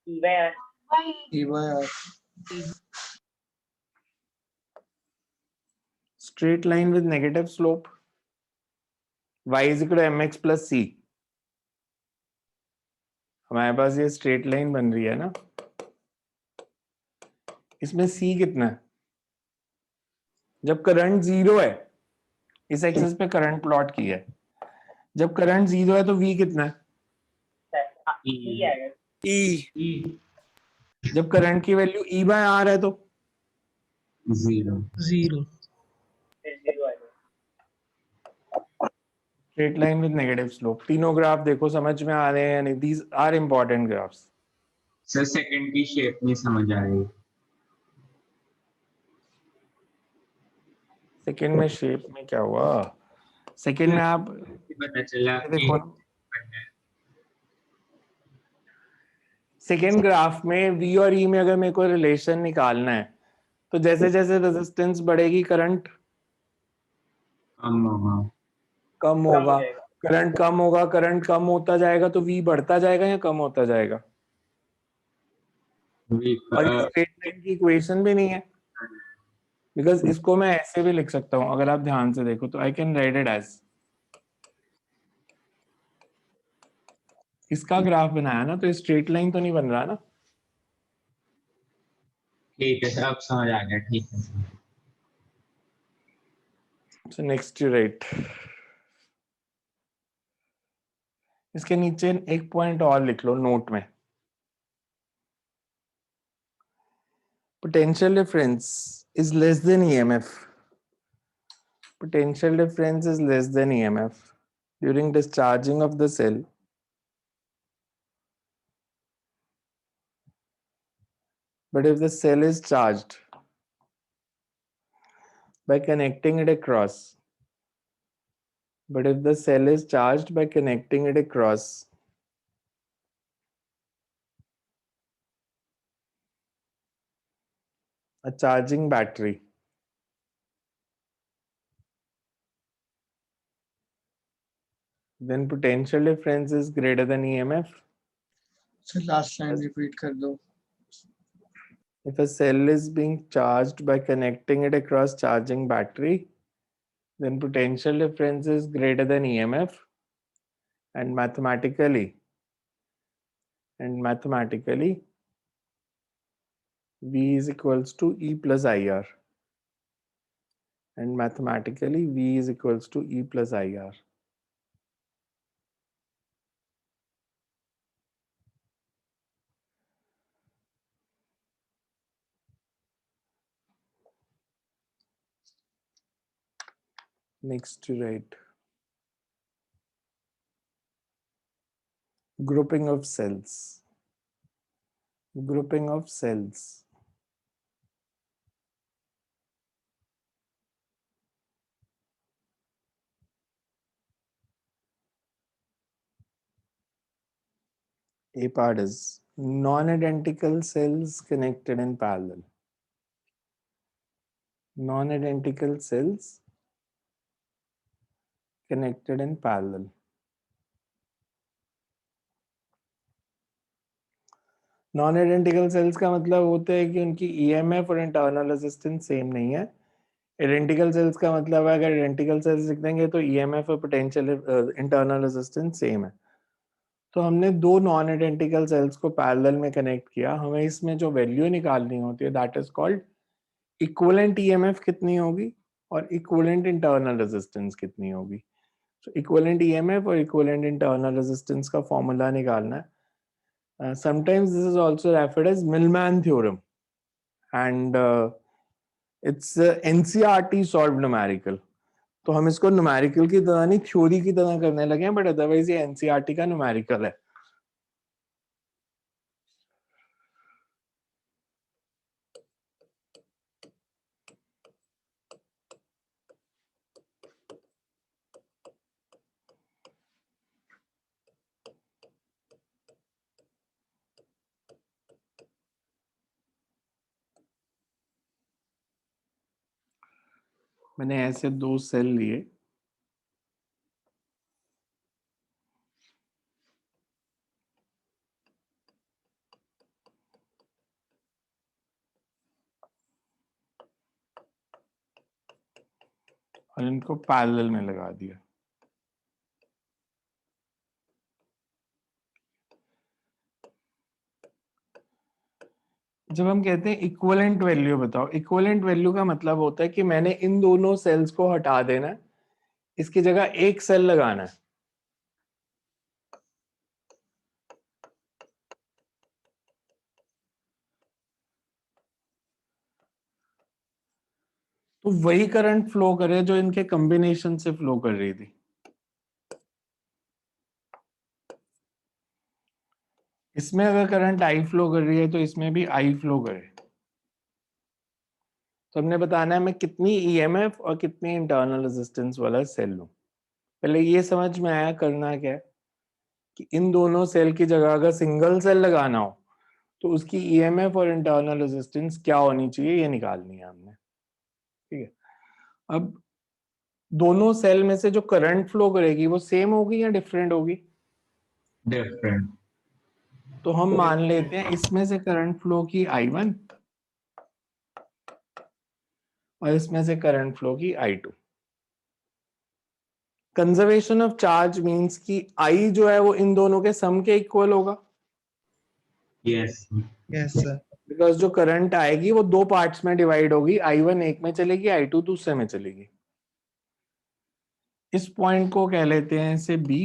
E by R. E by R. Straight line with negative slope. Y is equal to mx plus c. हमारे पास ये स्ट्रेट लाइन बन रही है ना, इसमें c कितना है? जब करंट जीरो है, इस एक्सिस पे करंट प्लॉट की है, जब करंट जीरो है तो v कितना है? ई आएगा। ई जब करंट की वैल्यू E बाय R है तो जीरो। फिर जीरो आएगा। Straight line with negative slope. तीनों ग्राफ देखो समझ में आ रहे हैं या नहीं? These are important graphs. Sir second की शेप नहीं समझ आ रही। सेकंड में शेप में क्या हुआ? सेकंड में आप पता चला ये कि देखो, सेकेंड ग्राफ में V और E में अगर मेरे को रिलेशन निकालना है तो जैसे जैसे रेजिस्टेंस बढ़ेगी करंट कम होगा। कम हो होगा, जाएगा। करंट कम होगा, करंट कम होता जाएगा तो V बढ़ता जाएगा या कम होता जाएगा? और ये स्ट्रेट लाइन की इक्वेशन भी नहीं है, बिकॉज इसको मैं ऐसे भी लिख सकता हूं अगर आप ध्यान से देखो तो। I can write it as, इसका ग्राफ बनाया ना तो स्ट्रेट लाइन तो नहीं बन रहा ना। ठीक है सर, अब समझ आ गया। ठीक है sir. So next you right, इसके नीचे एक पॉइंट और लिख लो नोट में। Potential difference is less than EMF. Potential difference is less than EMF during discharging of the cell. But if the cell is charged by connecting it across, but if the cell is charged by connecting it across a charging battery, then potential difference is greater than EMF. Sir last line repeat कर दो। If a cell is being charged by connecting it across charging battery, then potential difference is greater than EMF, and mathematically V is equals to E plus IR, and mathematically V is equals to E plus IR. Next to write grouping of cells. Grouping of cells. A part is non-identical cells connected in parallel. Non-identical cells connected in parallel. Non identical sales का मतलब होता है कि उनकी ईएमएफ और इंटरनल रेजिस्टेंस सेम नहीं है. आइडेंटिकल सेल्स का मतलब है अगर आइडेंटिकल सेल्स लिख देंगे तो ईएमएफ और पोटेंशियल इंटरनल रेजिस्टेंस सेम है. तो हमने दो नॉन आइडेंटिकल सेल्स को पैरेलल में कनेक्ट किया. हमें इसमें जो वैल्यू निकालनी होती है that is called equivalent EMF कितनी होगी और इक्विवेलेंट इंटरनल रेजिस्टेंस कितनी होगी. तो इक्विवेलेंट ईएमएफ और इक्विवेलेंट इंटरनल रेजिस्टेंस का फॉर्मूला निकालना है. Sometimes this is also referred as Millman theorem, and it's NCERT solved numerical. तो हम इसको न्यूमेरिकल की तरह नहीं थ्योरी की तरह करने लगे हैं, बट अदरवाइज ये एनसीईआरटी का न्यूमेरिकल है. मैंने ऐसे दो सेल लिए, और इनको पैरेलल में लगा दिया. जब हम कहते हैं इक्विवेलेंट वैल्यू बताओ, इक्विवेलेंट वैल्यू का मतलब होता है कि मैंने इन दोनों सेल्स को हटा देना है, इसकी जगह एक सेल लगाना है. तो वही करंट फ्लो करे जो इनके कॉम्बिनेशन से फ्लो कर रही थी. इसमें अगर करंट आई फ्लो कर रही है तो इसमें भी आई फ्लो करे. तो हमने बताना है मैं कितनी ईएमएफ और कितनी इंटरनल रेजिस्टेंस वाला सेल लूं. पहले ये समझ में आया करना क्या है कि इन दोनों सेल की जगह अगर सिंगल सेल लगाना हो तो उसकी ईएमएफ और इंटरनल रेजिस्टेंस क्या होनी चाहिए ये निकालनी है हमने. ठीक है. अब दोनों सेल में से जो करंट फ्लो करेगी वो सेम होगी या डिफरेंट होगी? डिफरेंट. तो हम मान लेते हैं इसमें से करंट फ्लो की I1 और इसमें से करंट फ्लो की I2. Conservation of charge means कि I जो है वो इन दोनों के सम के इक्वल होगा. यस. Yes sir. बिकॉज जो करंट आएगी वो दो पार्ट्स में डिवाइड होगी. I1 एक में चलेगी, I2 दूसरे में चलेगी. इस पॉइंट को कह लेते हैं इसे B,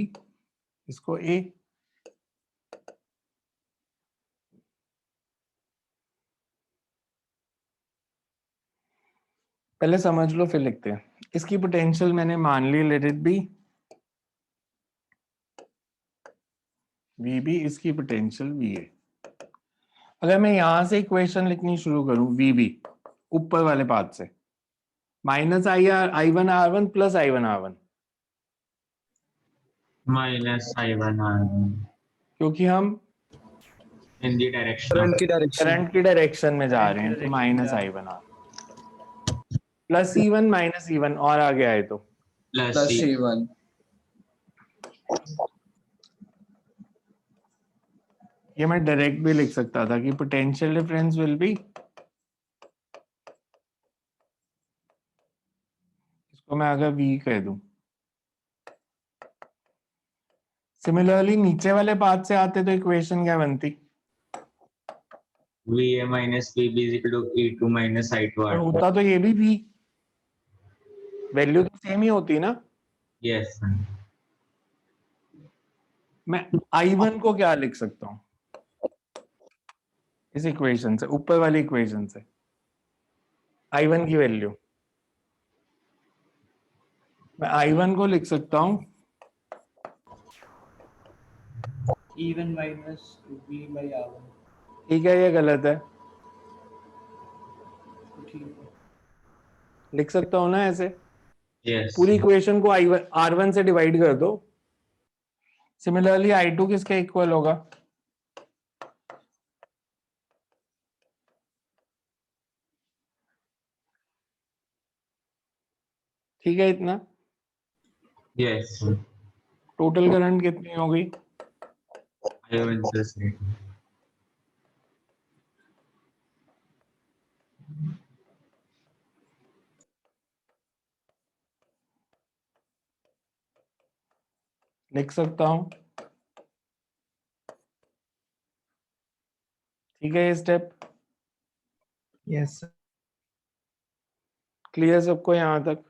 इसको A. पहले समझ लो फिर लिखते हैं. इसकी पोटेंशियल मैंने मान ली लेट इट बी VB, इसकी पोटेंशियल VA. अगर मैं यहां से इक्वेशन लिखनी शुरू करूं VB ऊपर वाले पार्ट से, minus I1 R1 plus I1 R1, minus I1 R1 क्योंकि हम इन दी डायरेक्शन करंट की डायरेक्शन. करंट की डायरेक्शन में जा रहे हैं. तो minus I1 R plus E1 minus E1 और आगे आए तो प्लस प्लस C. C1. ये मैं डायरेक्ट भी लिख सकता था कि पोटेंशियल डिफरेंस विल बी, इसको मैं अगर V कह दूं. सिमिलरली नीचे वाले पार्ट से आते तो इक्वेशन क्या बनती? VA minus VB is equal to E2 minus I2 और R2. होता तो ये भी V, वैल्यू तो सेम ही होती ना. यस. मैं I1 को क्या लिख सकता हूं इस इक्वेशन से, ऊपर वाली इक्वेशन से? I1 की वैल्यू मैं I1 को लिख सकता हूँ E1 minus 2B by R1. ठीक है, ये गलत है, ठीक है. लिख सकता हूँ ना ऐसे, Yes. पूरी इक्वेशन को R1 से डिवाइड कर दो। सिमिलरली I2 किसके इक्वल होगा? ठीक है, इतना Yes. टोटल करंट कितनी होगी? I1 plus I2. लिख सकता हूँ, ठीक है, ये स्टेप Yes, sir. क्लियर सबको यहाँ तक?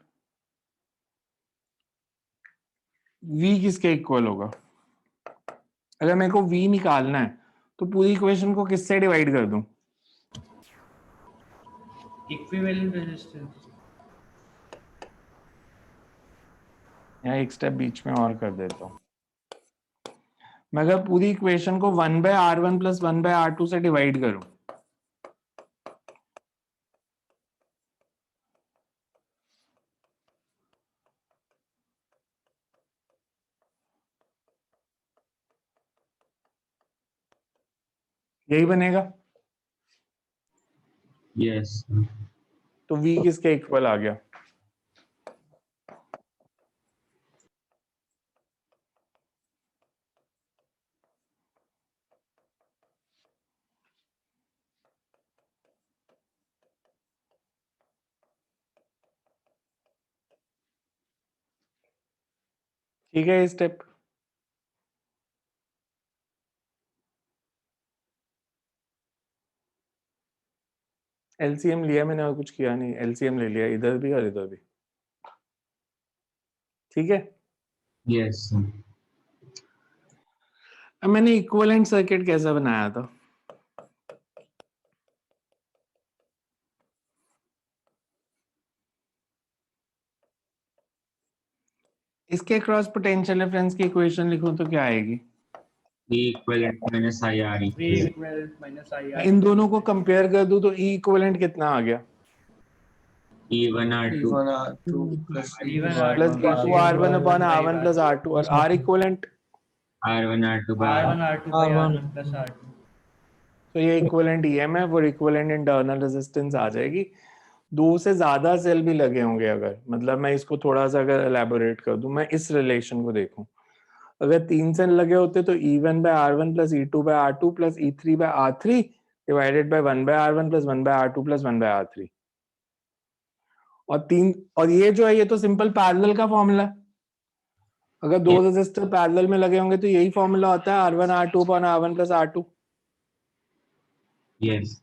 V किसके इक्वल होगा? अगर मेरे को V निकालना है तो पूरी इक्वेशन को किससे डिवाइड कर दूं? Equivalent resistance. यहाँ एक स्टेप बीच में और कर देता हूँ। मैं अगर पूरी इक्वेशन को 1/R1 प्लस 1/R2 से डिवाइड करूं, यही बनेगा। Yes. तो V किसके इक्वल आ गया? ठीक है, ये स्टेप LCM लिया मैंने और कुछ किया नहीं, LCM ले लिया इधर भी और इधर भी। ठीक है, Yes. अब मैंने इक्विवेलेंट सर्किट कैसा बनाया था? इसके क्रॉस पोटेंशियल डिफरेंस की इक्वेशन लिखूं तो क्या आएगी? E equivalent minus IR V equal. equivalent minus IR. इन दोनों को कंपेयर कर दूं तो E इक्विवेलेंट कितना आ गया? E1 R2. E1 R2 plus E1 E2 plus R2 R1 E2 R1 upon R1 plus R2 और R equivalent, R1 R2 by R1 R2 by R1 R1 plus R2. तो ये इक्विवेलेंट EMF और इक्विवेलेंट इंटरनल रेजिस्टेंस आ जाएगी। दो से ज्यादा सेल भी लगे होंगे, अगर मतलब मैं इसको थोड़ा सा अगर एलैबोरेट कर दूं, मैं इस रिलेशन को देखूं, अगर 3 सेल लगे होते तो E1 by R1 plus E2 by R2 plus E3 by R3 divided by 1 by R1 plus 1 by R2 plus 1 by R3। और ये जो है ये तो सिंपल पैरेलल का फॉर्मूला है। अगर दो रेजिस्टर पैरेलल में लगे होंगे तो यही फॉर्मूला होता है R1 R2 upon R1 plus R2। Yes.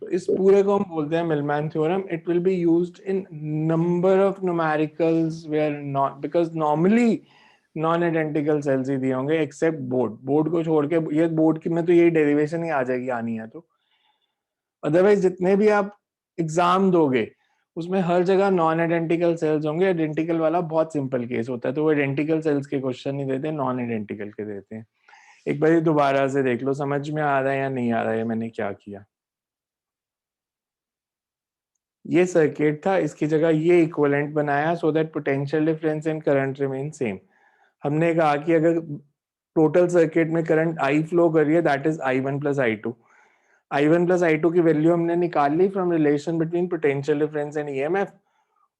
तो इस पूरे को हम बोलते हैं Millman theorem. It will be used in number of numericals where not, because normally non identical cells ही दिए होंगे एक्सेप्ट बोर्ड को छोड़ के। ये बोर्ड की में तो यही डेरिवेशन ही आ जाएगी, आनी है तो। अदरवाइज जितने भी आप एग्जाम दोगे उसमें हर जगह नॉन आइडेंटिकल सेल्स होंगे। आइडेंटिकल वाला बहुत सिंपल केस होता है, तो वो आइडेंटिकल सेल्स के क्वेश्चन नहीं देते, नॉन आइडेंटिकल के देते हैं। एक बार दोबारा से देख लो, समझ में आ रहा है या नहीं आ रहा है मैंने क्या किया। ये सर्किट था, इसकी जगह ये इक्विवेलेंट बनाया so that potential difference and current remain same. हमने कहा कि अगर टोटल सर्किट में करंट I फ्लो कर रही है that is I1 plus I2। I1 plus I2 की वैल्यू हमने निकाल ली from relation between potential difference and EMF,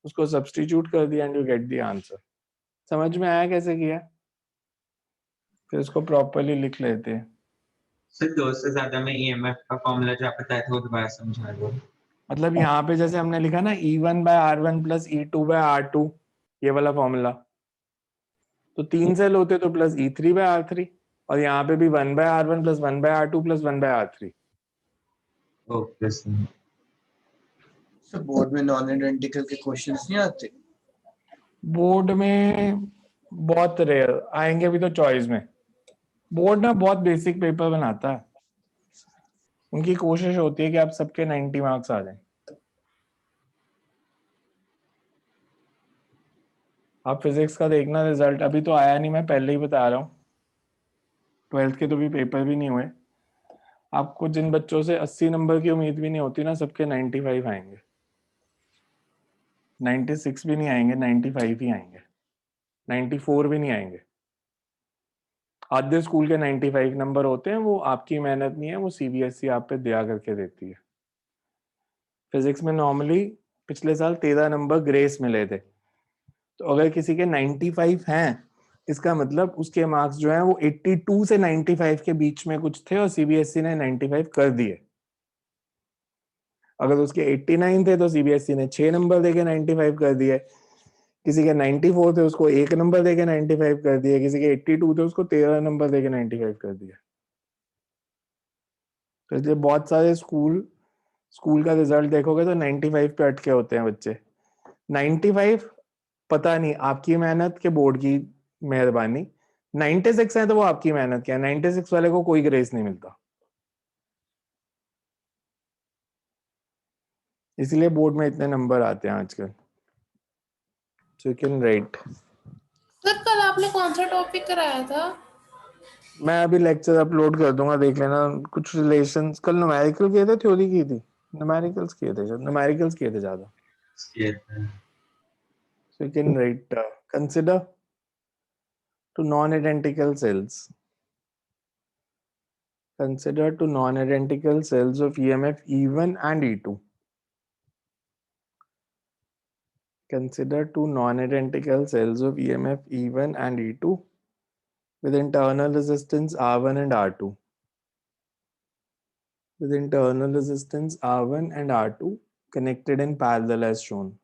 उसको सब्स्टिट्यूट कर दिया and you get the answer. समझ में आया कैसे किया? फिर इसको प्रॉपर्ली लिख लेते हैं। सर दो से ज्यादा में EMF का फॉर्मूला जो आप बताए थे वो दोबारा समझा दो। मतलब यहाँ पे जैसे हमने लिखा ना E1 by R1 plus E2 by R2, ये वाला फॉर्मूला, तो 3 सेल होते तो प्लस E3 by R3, और यहाँ पे भी 1 by R1 plus 1 by R2 plus 1 by R3। Okay sir. Sir board में नॉन आइडेंटिकल के क्वेश्चंस नहीं आते? बोर्ड में बहुत रेयर आएंगे, अभी तो चॉइस में। बोर्ड ना बहुत बेसिक पेपर बनाता है, उनकी कोशिश होती है कि आप सबके 90 मार्क्स आ जाएं। आप फिजिक्स का देखना रिजल्ट, अभी तो आया नहीं, मैं पहले ही बता रहा हूँ, 12th के तो भी पेपर भी नहीं हुए। आपको जिन बच्चों से 80 नंबर की उम्मीद भी नहीं होती ना, सबके 95 आएंगे, 96 भी नहीं आएंगे, 95 ही आएंगे, 94 भी नहीं आएंगे। आधे स्कूल के 95 नंबर होते हैं, वो आपकी मेहनत नहीं है, वो सीबीएसई आप पे दया करके देती है। फिजिक्स में नॉर्मली पिछले साल 13 नंबर ग्रेस मिले थे, तो अगर किसी के 95 हैं, इसका मतलब उसके मार्क्स जो हैं वो 82 से 95 के बीच में कुछ थे और सीबीएसई ने 95 कर दिए। अगर उसके 89 थे तो सीबीएसई ने 6 नंबर देके 95 कर दिए, किसी के 94 थे उसको 1 नंबर देके 95 कर दिए, किसी के 82 थे उसको 13 नंबर देके 95 कर दिए। तो इसलिए बहुत सारे स्कूल का रिजल्ट देखोगे तो 95 पे अटके होते हैं बच्चे। 95 पता नहीं आपकी मेहनत के बोर्ड की मेहरबानी, 96 है तो वो आपकी मेहनत क्या है, 96 वाले को कोई ग्रेस नहीं मिलता, इसलिए बोर्ड में इतने नंबर आते हैं आजकल। सो यू कैन राइट। सर कल आपने कौन सा टॉपिक कराया था? मैं अभी लेक्चर अपलोड कर दूंगा, देख लेना। कुछ रिलेशंस, कल न्यूमेरिकल किए थे, थ्योरी की थी, न्यूमेरिकल्स किए थे, न्यूमेरिकल्स किए थे ज्यादा। So you can write consider two non identical cells, consider to non-identical cells of EMF E1 and E2. Consider two non-identical cells of EMF E1 and E2 with internal resistance R1 and R2. With internal resistance R1 and R2 connected in parallel as shown.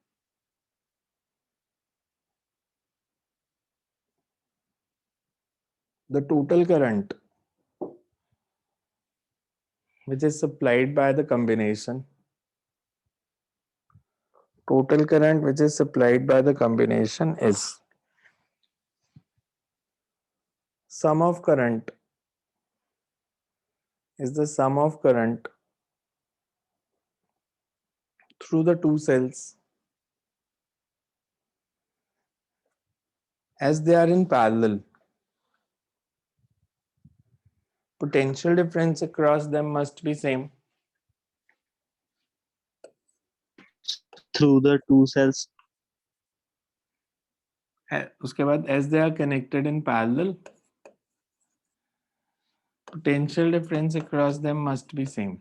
The total current which is supplied by the combination, total current which is supplied by the combination is sum of current is the sum of current through the two cells as they are in parallel. Potential difference across them must be same. through the two cells. उसके बाद as they are connected in parallel, potential difference across them must be same.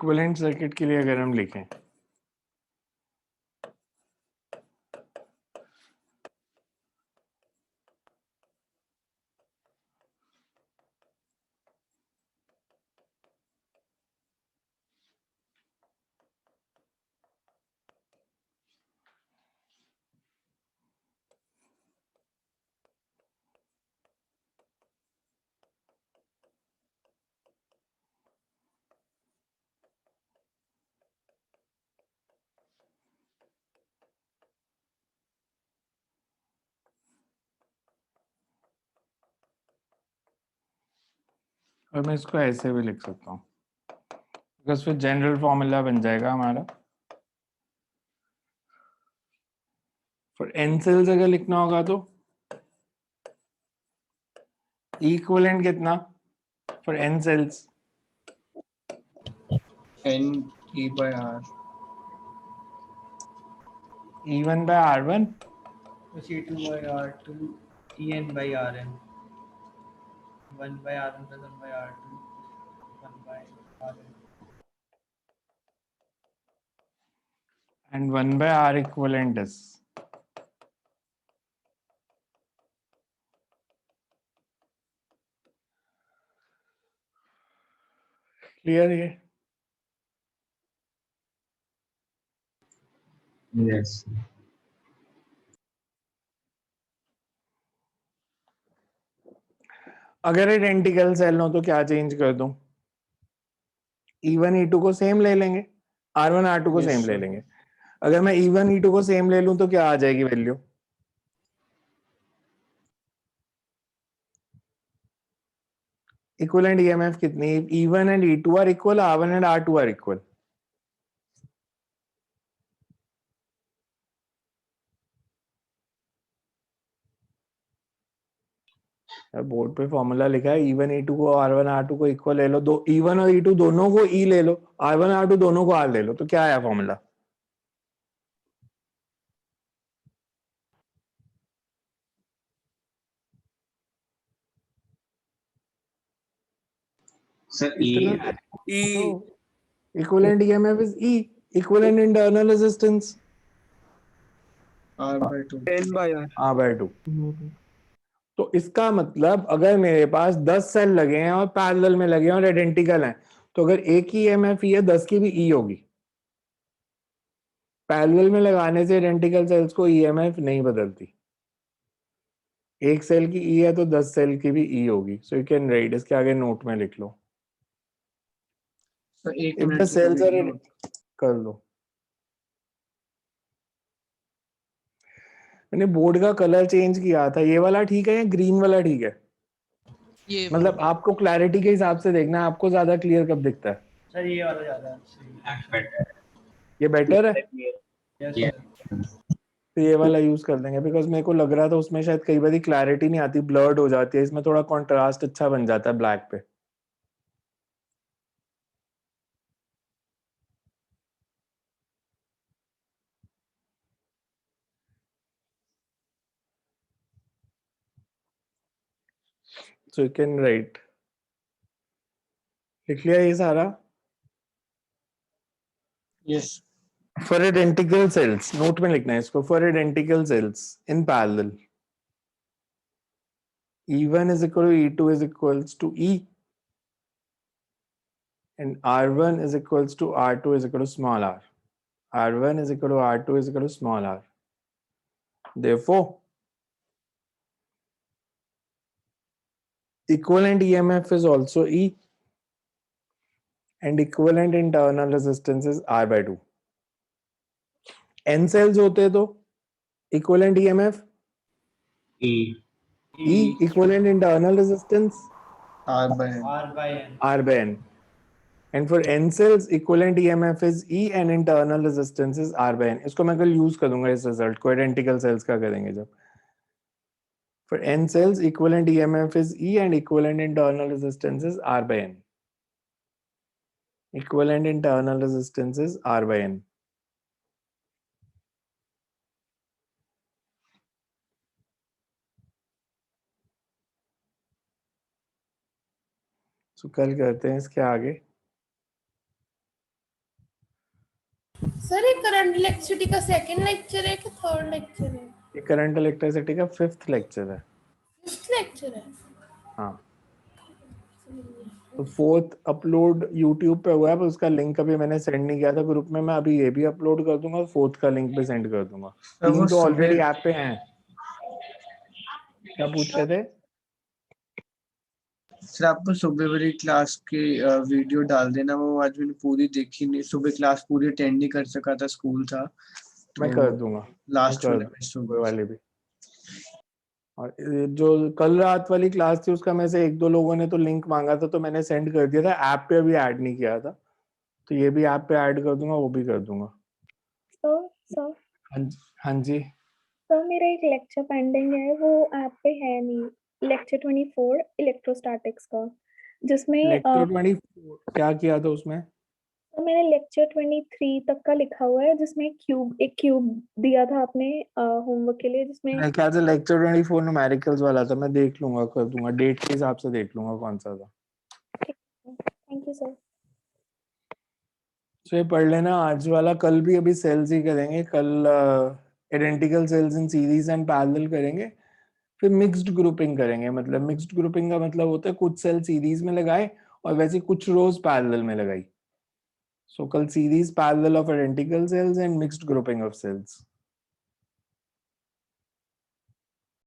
Equivalent circuit के लिए अगर हम लिखें, और मैं इसको ऐसे भी लिख सकता हूँ, बिकॉज फिर जनरल फॉर्मूला बन जाएगा हमारा। फॉर एन सेल्स अगर लिखना होगा तो इक्विवेलेंट कितना for n cells? N E by R. E1 by R1 C2 by R2, En by Rn. 1 by R1 plus 1 by R2, 1 by Rn. and 1 by R equivalent is clear ये? Yes. अगर आइडेंटिकल सेल हो तो क्या चेंज कर दूं? E1 E2 को सेम ले लेंगे, R1 R2 को Yes, सेम ले sir. लेंगे। अगर मैं E1 E2 को सेम ले लूं तो क्या आ जाएगी वैल्यू? इक्विवेलेंट EMF कितनी? E1 and E2 are equal, R1 and R2 are equal. Board पे फॉर्मूला लिखा है, E1 E2 को R1 R2 को इक्वल ले लो, दो E1 और E2 दोनों को E ले लो, R1 R2 दोनों को R ले लो, तो क्या आया formula? Sir, E. Equivalent EMF is E, equivalent internal resistance R by 2. R by 2। तो इसका मतलब अगर मेरे पास 10 सेल लगे हैं और पैरेलल में लगे हैं और आइडेंटिकल हैं, तो अगर एक ही EMF E है, 10 की भी E होगी। पैरेलल में लगाने से आइडेंटिकल सेल्स को EMF नहीं बदलती। एक सेल की E है तो 10 सेल की भी E होगी। सो यू कैन राइट, इसके आगे नोट में लिख लो, So एक if the minute cells are, कर लो। मैंने बोर्ड का कलर चेंज किया था, ये वाला ठीक है या ग्रीन वाला ठीक है? ये मतलब आपको क्लैरिटी के हिसाब से देखना है, आपको ज्यादा क्लियर कब दिखता है? सर ये वाला ज्यादा सही Black better. ये बेटर है? Yes Yeah. सर। तो ये वाला यूज कर देंगे, बिकॉज मेरे को लग रहा था उसमें शायद कई बार क्लैरिटी नहीं आती, ब्लर्ड हो जाती है। इसमें थोड़ा कॉन्ट्रास्ट अच्छा बन जाता है ब्लैक पे। सो यू कैन राइट, लिख लिया ये सारा? Yes. For identical sales, note में लिखना है इसको, for identical sales in parallel E1 is equal to E2 is equals to E, and R1 is equals to R2 is equal to small r. R1 is equal to R2 is equal to small r. Therefore, equivalent EMF is also E, and equivalent internal resistance is R by 2. N cells होते तो equivalent EMF E. E, equivalent internal resistance R by N. R by N. R by N. And for N cells, equivalent EMF is E and internal resistance is R by N. इसको मैं कल यूज कर दूंगा इस रिजल्ट को, आइडेंटिकल सेल्स का करेंगे जब। For N cells, equivalent EMF is E and equivalent internal resistance is R by N. Equivalent internal resistance is R by N. So कल करते हैं इसके आगे। करंट इलेक्ट्रिसिटी का सेकंड लेक्चर है कि थर्ड लेक्चर है? ये करंट इलेक्ट्रिसिटी का 5th लेक्चर है। फिफ्थ लेक्चर है। हाँ, तो 4th अपलोड YouTube पे हुआ है, पर उसका लिंक अभी मैंने सेंड नहीं किया था ग्रुप में। मैं अभी ये भी अपलोड कर दूंगा, 4th का लिंक भी सेंड कर दूंगा। सर वो 3 तो ऑलरेडी सुबह ऐप पे हैं। क्या पूछ रहे थे? सर आपको सुबह वाली क्लास की वीडियो डाल देना, वो आज मैंने पूरी देखी नहीं, सुबह क्लास पूरी अटेंड नहीं कर सका था, स्कूल था। मैं तो कर दूंगा, मैं लास्ट कर वाले दूंगा में सुबह सुबह वाली भी। और ये जो कल रात वाली क्लास थी उसका में से 1-2 लोगों ने तो लिंक मांगा था, तो मैंने सेंड कर दिया था। ऐप पे अभी ऐड नहीं किया था, तो ये भी ऐप पे ऐड कर दूंगा, वो भी कर दूंगा। सर हाँ जी। सर मेरा एक लेक्चर पेंडिंग है, वो ऐप पे है नहीं। लेक्चर 24 इलेक्ट्रोस्टैटिक्स का, जिसमें लेक्चर 24 क्या किया था उसमें? तो मैंने लेक्चर 23 तक का लिखा हुआ है, जिसमें एक क्यूब दिया था आपने होमवर्क के लिए, जिसमें मेरे ख्याल से लेक्चर 24 न्यूमेरिकल्स वाला था। मैं देख लूंगा, कर दूंगा, डेट के हिसाब से देख लूंगा कौन सा था। Thank you sir. तो ये पढ़ लेना आज वाला। कल भी अभी सेल्स ही करेंगे। कल identical sales in series and parallel करेंगे, फिर मिक्स्ड ग्रुपिंग करेंगे। मतलब मिक्स्ड ग्रुपिंग का मतलब होता है कुछ सेल सीरीज में लगाए और वैसे कुछ रोज पैरेलल में लगाई। सो कल series parallel of identical cells and mixed grouping of sales.